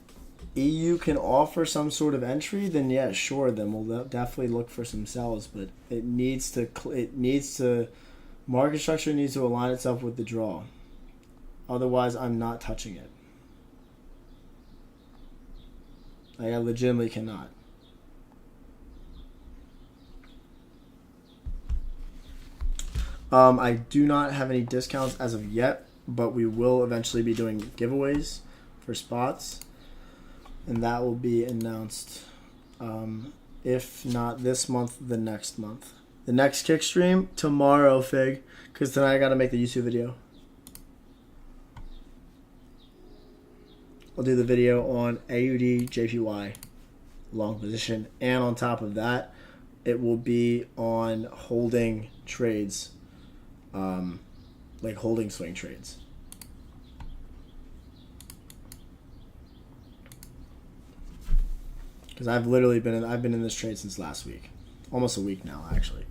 EU can offer some sort of entry, then yeah, sure, then we'll definitely look for some sells, but it needs to market structure needs to align itself with the draw. Otherwise, I'm not touching it. Like, I legitimately cannot. I do not have any discounts as of yet, but we will eventually be doing giveaways for spots. And that will be announced, if not this month, the next month. The next kick stream, tomorrow, Fig, because tonight I got to make the YouTube video. I'll do the video on AUD, JPY, long position. And on top of that, it will be on holding trades, like holding swing trades. Because I've been in this trade since last week. Almost a week now, actually.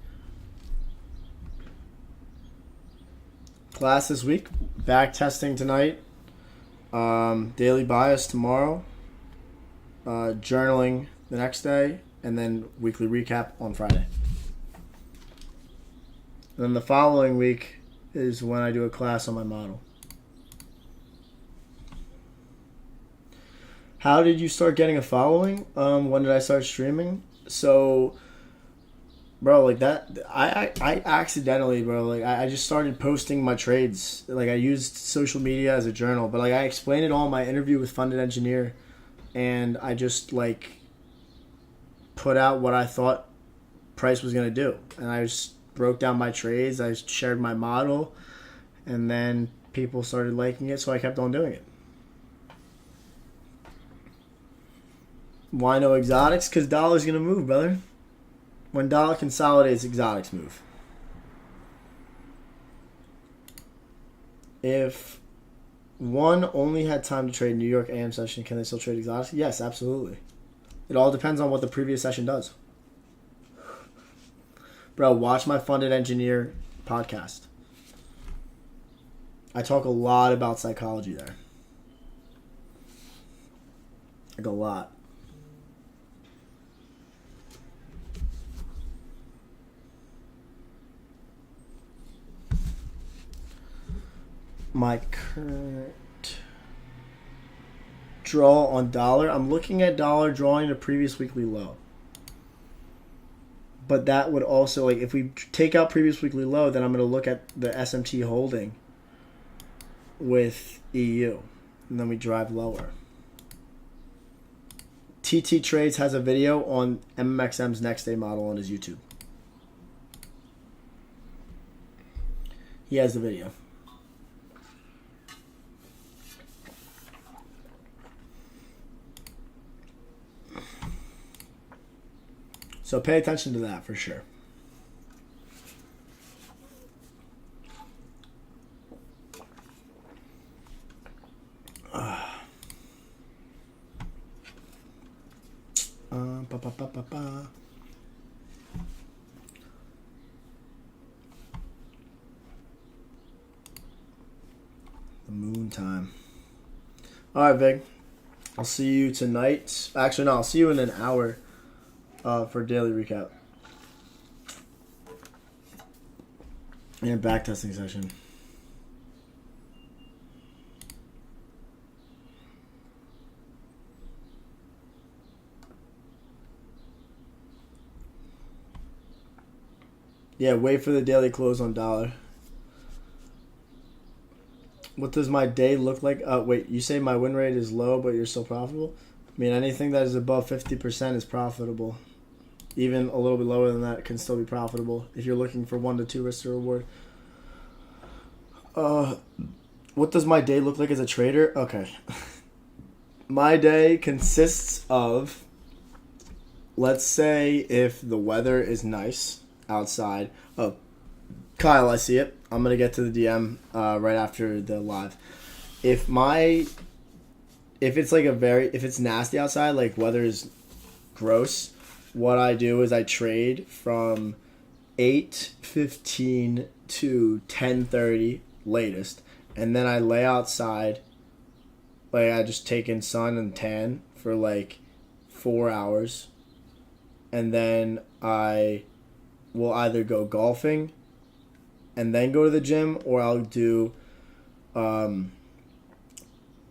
Class this week. Back testing tonight. Daily bias tomorrow. Journaling the next day. And then weekly recap on Friday. And then the following week is when I do a class on my model. How did you start getting a following? When did I start streaming? So, bro, like that, I accidentally, bro, like I just started posting my trades. Like I used social media as a journal, but like I explained it all in my interview with Funded Engineer, and I just like put out what I thought price was gonna do, and I just broke down my trades. I shared my model, and then people started liking it, so I kept on doing it. Why no exotics? Because dollar's gonna move, brother. When dollar consolidates, exotics move. If one only had time to trade New York AM session, can they still trade exotics? Yes, absolutely. It all depends on what the previous session does. Bro, watch my Funded Engineer podcast. I talk a lot about psychology there. Like a lot. My current draw on dollar. I'm looking at dollar drawing the previous weekly low. But that would also, like, if we take out previous weekly low, then I'm going to look at the SMT holding with EU. And then we drive lower. TT Trades has a video on MMXM's next day model on his YouTube. He has the video. So pay attention to that for sure. The moon time. All right, Vig. I'll see you tonight. Actually, no, I'll see you in an hour. For daily recap and back testing session. Yeah, wait for the daily close on dollar. What does my day look like? Wait, you say my win rate is low, but you're still profitable? I mean, anything that is above 50% is profitable. Even a little bit lower than that can still be profitable if you're looking for 1 to 2 risk to reward. What does my day look like as a trader? Okay. My day consists of, let's say if the weather is nice outside. Oh, Kyle, I see it. I'm going to get to the DM right after the live. If it's nasty outside, like weather is gross, what I do is I trade from 8:15 to 10:30 latest, and then I lay outside. Like I just take in sun and tan for like 4 hours, and then I will either go golfing and then go to the gym, or I'll do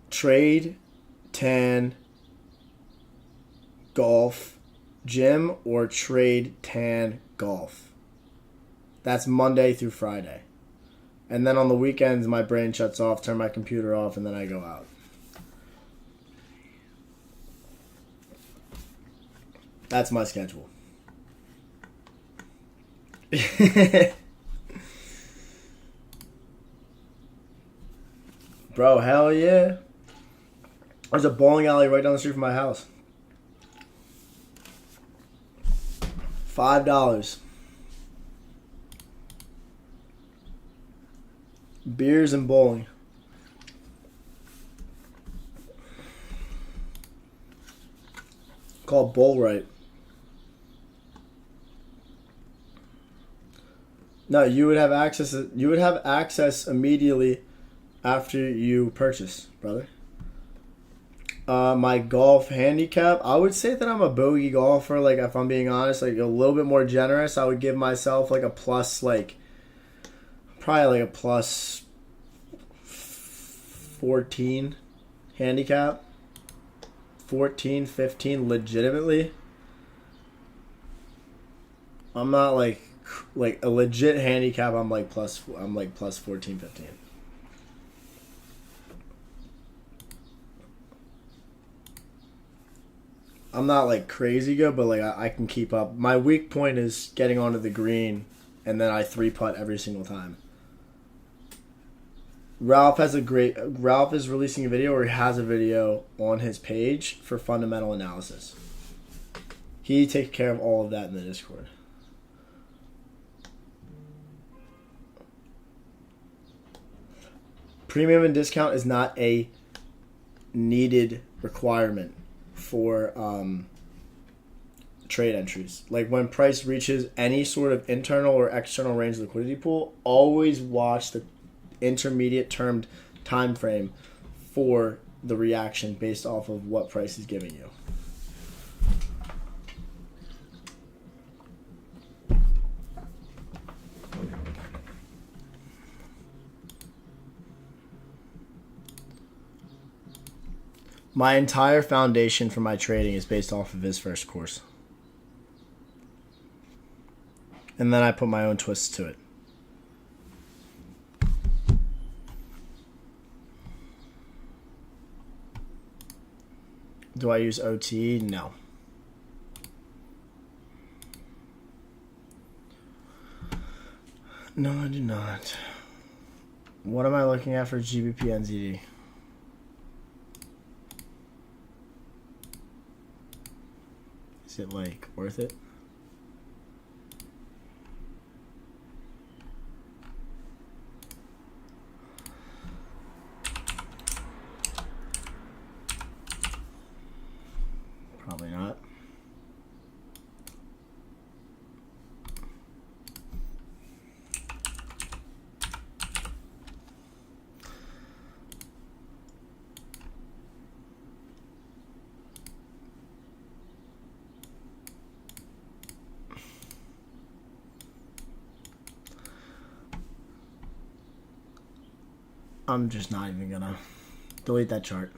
trade, tan, golf, gym, or trade, tan, golf. That's Monday through Friday. And then on the weekends, my brain shuts off, turn my computer off, and then I go out. That's my schedule. Bro, hell yeah. There's a bowling alley right down the street from my house. $5. Beers and bowling. Called Bowl Right. No, you would have access. You would have access immediately after you purchase, brother. My golf handicap, I would say that I'm a bogey golfer. Like, if I'm being honest, like a little bit more generous, I would give myself like a plus like Probably like a plus 14 handicap. 14, 15 legitimately. I'm not like a legit handicap. I'm like plus 14, 15. I'm not like crazy good, but like I can keep up. My weak point is getting onto the green, and then I 3-putt every single time. Ralph is releasing a video, or he has a video on his page for fundamental analysis. He takes care of all of that in the Discord. Premium and discount is not a needed requirement for trade entries. Like when price reaches any sort of internal or external range liquidity pool, always watch the intermediate termed time frame for the reaction based off of what price is giving you. My entire foundation for my trading is based off of his first course. And then I put my own twists to it. Do I use OT? No. No, I do not. What am I looking at for GBP NZD? Is it like worth it? Probably not. I'm just not even gonna delete that chart.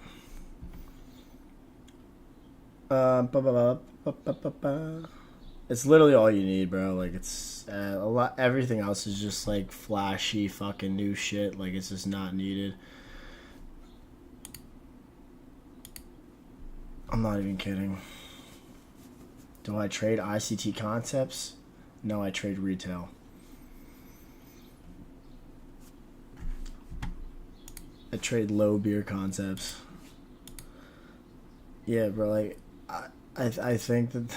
It's literally all you need, bro. Like it's a lot. Everything else is just like flashy, fucking new shit. Like it's just not needed. I'm not even kidding. Do I trade ICT concepts? No, I trade retail. I trade low beer concepts. Yeah, bro. Like, I think that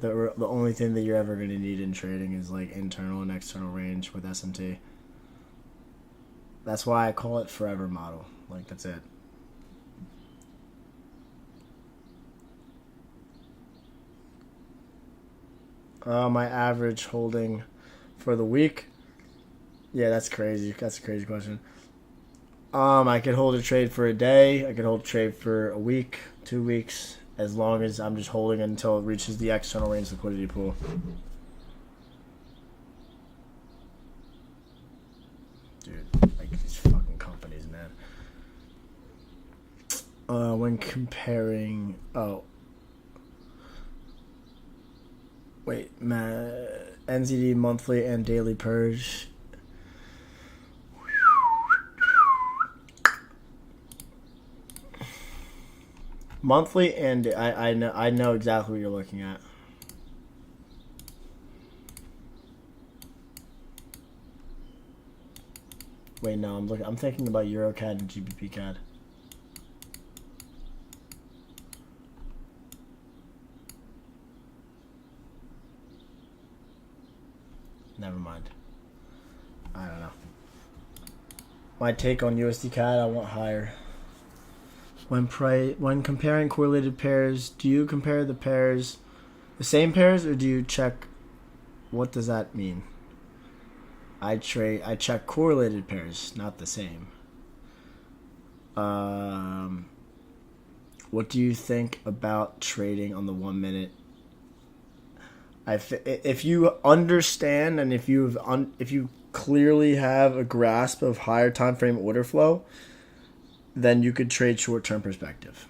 the only thing that you're ever gonna need in trading is like internal and external range with SMT. That's why I call it forever model. Like that's it. My average holding for the week. Yeah, that's crazy. That's a crazy question. I could hold a trade for a day. I could hold a trade for a week, 2 weeks, as long as I'm just holding it until it reaches the external range liquidity pool. Dude, like these fucking companies, man. When comparing, NZD monthly and daily purge. Monthly, and I know exactly what you're looking at. Wait, no, I'm thinking about EuroCAD and GBP CAD. Never mind. I don't know. My take on USD CAD, I want higher. When comparing correlated pairs, do you compare the pairs, the same pairs, or do you check? What does that mean? I check correlated pairs, not the same. What do you think about trading on the 1 minute? If you understand and if you clearly have a grasp of higher time frame order flow, then you could trade short-term perspective.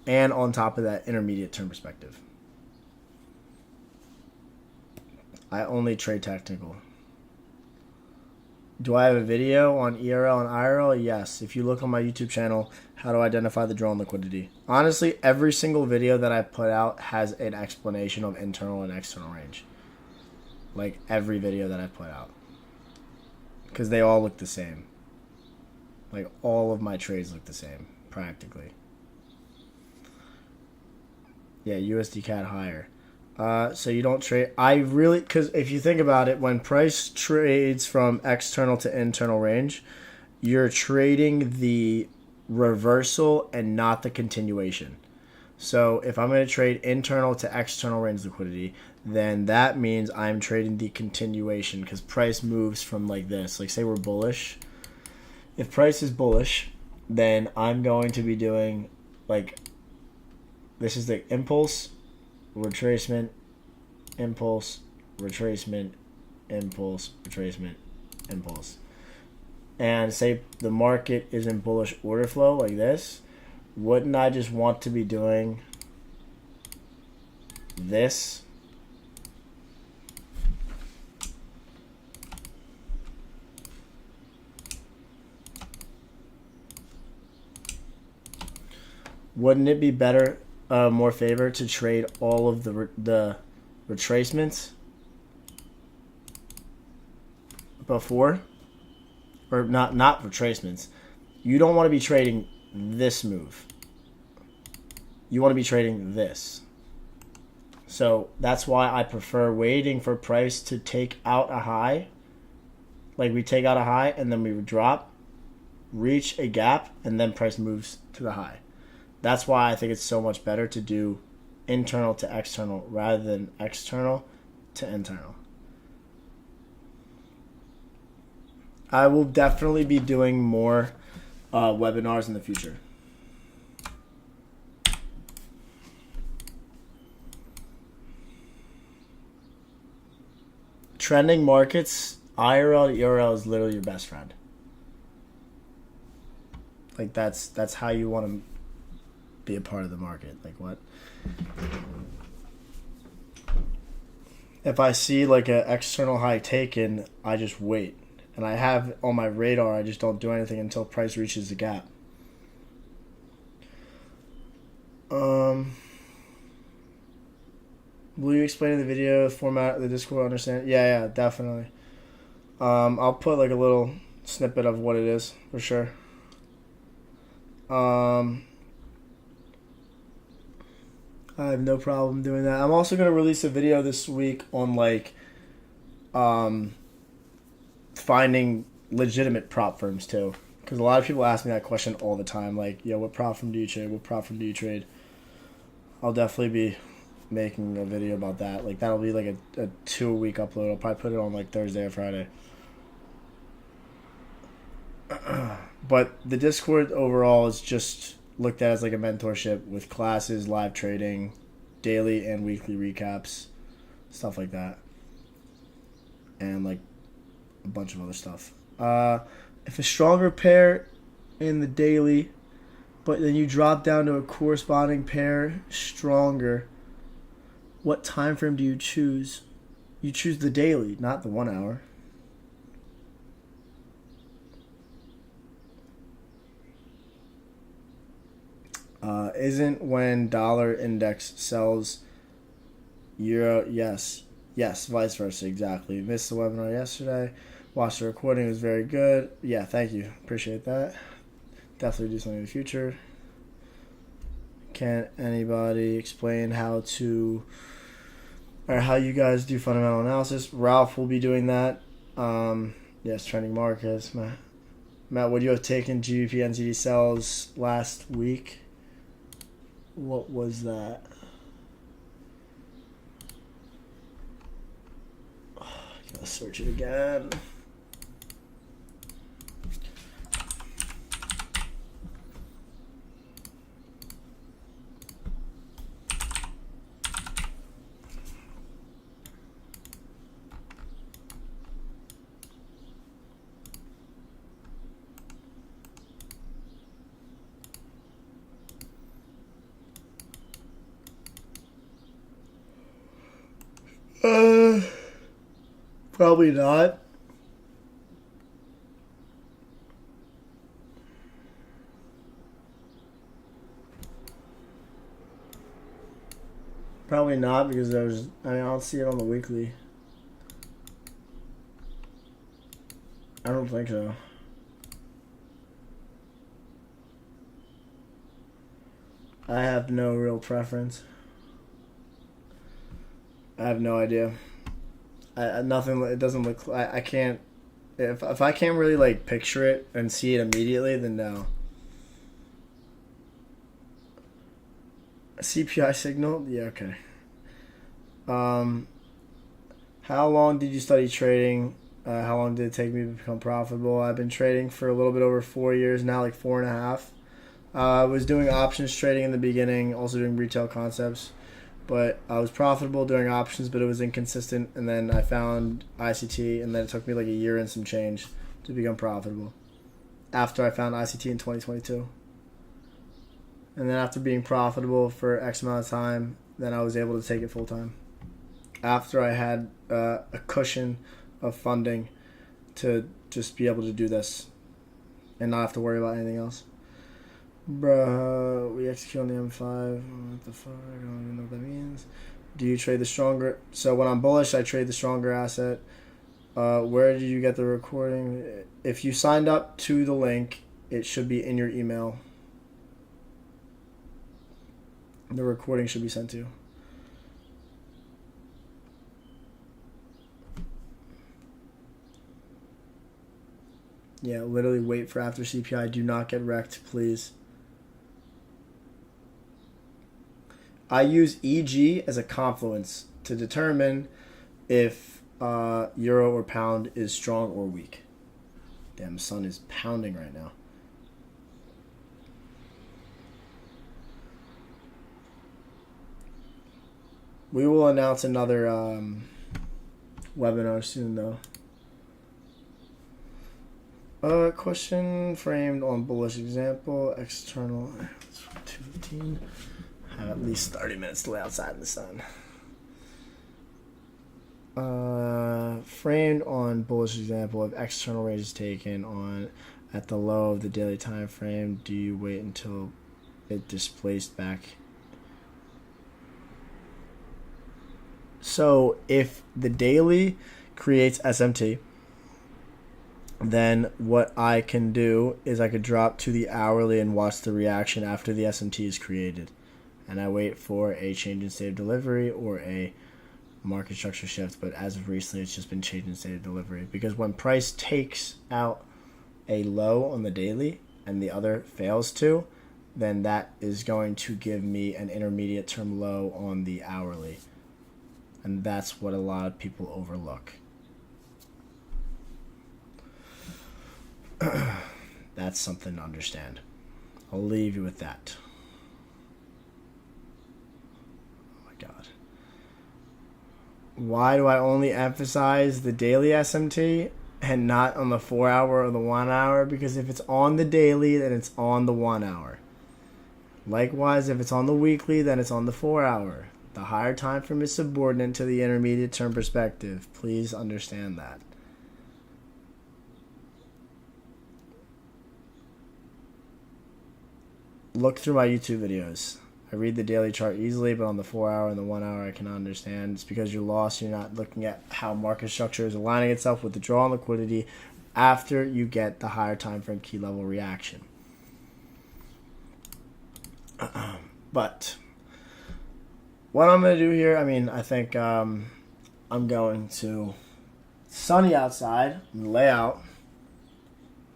And on top of that, intermediate term perspective. I only trade technical. Do I have a video on ERL and IRL? Yes. If you look on my YouTube channel, how to identify the drawn liquidity. Honestly, every single video that I put out has an explanation of internal and external range. Like every video that I put out. Because they all look the same. Like all of my trades look the same, practically. Yeah, USD CAD higher. So you don't trade. Because if you think about it, when price trades from external to internal range, you're trading the reversal and not the continuation. So if I'm going to trade internal to external range liquidity, then that means I'm trading the continuation because price moves from like this. Like say we're bullish. If price is bullish, then I'm going to be doing like this is the impulse, retracement, impulse, retracement, impulse, retracement, impulse. And say the market is in bullish order flow like this, wouldn't I just want to be doing this? Wouldn't it be better, more favor to trade all of the retracements before, or not retracements? You don't want to be trading this move. You want to be trading this. So that's why I prefer waiting for price to take out a high. Like we take out a high and then we drop, reach a gap, and then price moves to the high. That's why I think it's so much better to do internal to external rather than external to internal. I will definitely be doing more webinars in the future. Trending markets, IRL to ERL is literally your best friend. Like that's how you want to be a part of the market. Like what? If I see like an external high taken, I just wait. And I have on my radar, I just don't do anything until price reaches the gap. Will you explain in the video format of the Discord? Understand? Yeah, definitely. I'll put like a little snippet of what it is for sure. I have no problem doing that. I'm also going to release a video this week on like finding legitimate prop firms too, because a lot of people ask me that question all the time, like, yo, what prop firm do you trade? What prop firm do you trade? I'll definitely be making a video about that. Like that'll be like a 2-week upload. I'll probably put it on like Thursday or Friday. But the Discord overall is just looked at as like a mentorship with classes, live trading, daily and weekly recaps, stuff like that, and like a bunch of other stuff. If a stronger pair in the daily, but then you drop down to a corresponding pair stronger, what time frame do you choose? You choose the daily, not the 1 hour. Isn't when dollar index sells euro? Yes, vice versa, exactly. Missed the webinar yesterday. Watched the recording, it was very good. Yeah, thank you. Appreciate that. Definitely do something in the future. Can anybody explain how you guys do fundamental analysis? Ralph will be doing that. Yes, trending markets. Matt, would you have taken GBP NZD sells last week? What was that? Gotta search it again. Probably not. Probably not because I don't see it on the weekly. I don't think so. I have no real preference. I have no idea. Nothing. It doesn't look. I can't. If I can't really like picture it and see it immediately, then no. A CPI signal? Yeah. Okay. How long did you study trading? How long did it take me to become profitable? I've been trading for a little bit over 4 years now, like 4.5. I was doing options trading in the beginning, also doing retail concepts. But I was profitable doing options, but it was inconsistent. And then I found ICT, and then it took me like a year and some change to become profitable. After I found ICT in 2022. And then after being profitable for X amount of time, then I was able to take it full time. After I had a cushion of funding to just be able to do this and not have to worry about anything else. Bruh, we execute on the M5. What the fuck? I don't even know what that means. Do you trade the stronger? So when I'm bullish, I trade the stronger asset. Where did you get the recording? If you signed up to the link, it should be in your email. The recording should be sent to you. Yeah, literally wait for after CPI. Do not get wrecked, please. I use EG as a confluence to determine if euro or pound is strong or weak. Damn, the sun is pounding right now. We will announce another webinar soon, though. Question framed on bullish example, external, 215. Have at least 30 minutes to lay outside in the sun. Framed on bullish example of external ranges taken on at the low of the daily time frame. Do you wait until it displaced back? So if the daily creates SMT, then what I can do is I could drop to the hourly and watch the reaction after the SMT is created. And I wait for a change in state of delivery or a market structure shift. But as of recently, it's just been change in state of delivery. Because when price takes out a low on the daily and the other fails to, then that is going to give me an intermediate term low on the hourly. And that's what a lot of people overlook. That's something to understand. I'll leave you with that. Oh my God. Why do I only emphasize the daily SMT and not on the 4 hour or the 1 hour? Because if it's on the daily, then it's on the 1 hour. Likewise, if it's on the weekly, then it's on the 4 hour. The higher time frame is subordinate to the intermediate term perspective. Please understand that. Look through my YouTube videos. I read the daily chart easily, but on the 4 hour and the 1 hour I cannot understand. It's because you're lost. You're not looking at how market structure is aligning itself with the draw on liquidity after you get the higher time frame key level reaction. But what I'm going to do here, I think I'm going to sunny outside and lay out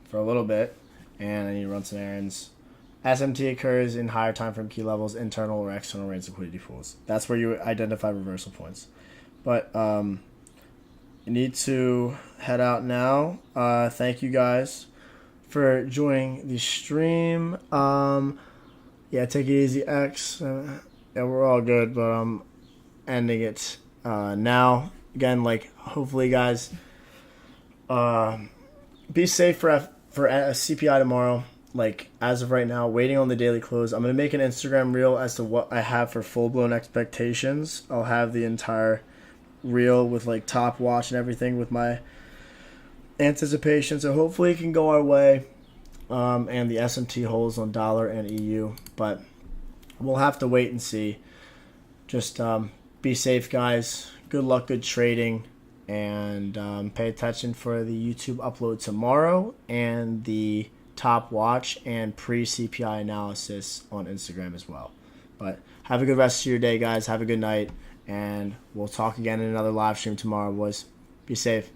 for a little bit, and I need to run some errands. SMT occurs in higher time frame key levels, internal or external range liquidity pools. That's where you identify reversal points. But you need to head out now. Thank you guys for joining the stream. Yeah, take it easy, X. Yeah, we're all good, but I'm ending it now. Again, hopefully, guys, be safe for a CPI tomorrow. As of right now, waiting on the daily close. I'm going to make an Instagram reel as to what I have for full-blown expectations. I'll have the entire reel with like top watch and everything with my anticipation. So hopefully it can go our way. And the SMT holds on dollar and EU, but we'll have to wait and see. Just be safe, guys. Good luck, good trading, and pay attention for the YouTube upload tomorrow and the top watch and pre-CPI analysis on Instagram as well. But have a good rest of your day, guys. Have a good night, and we'll talk again in another live stream tomorrow, boys. Be safe.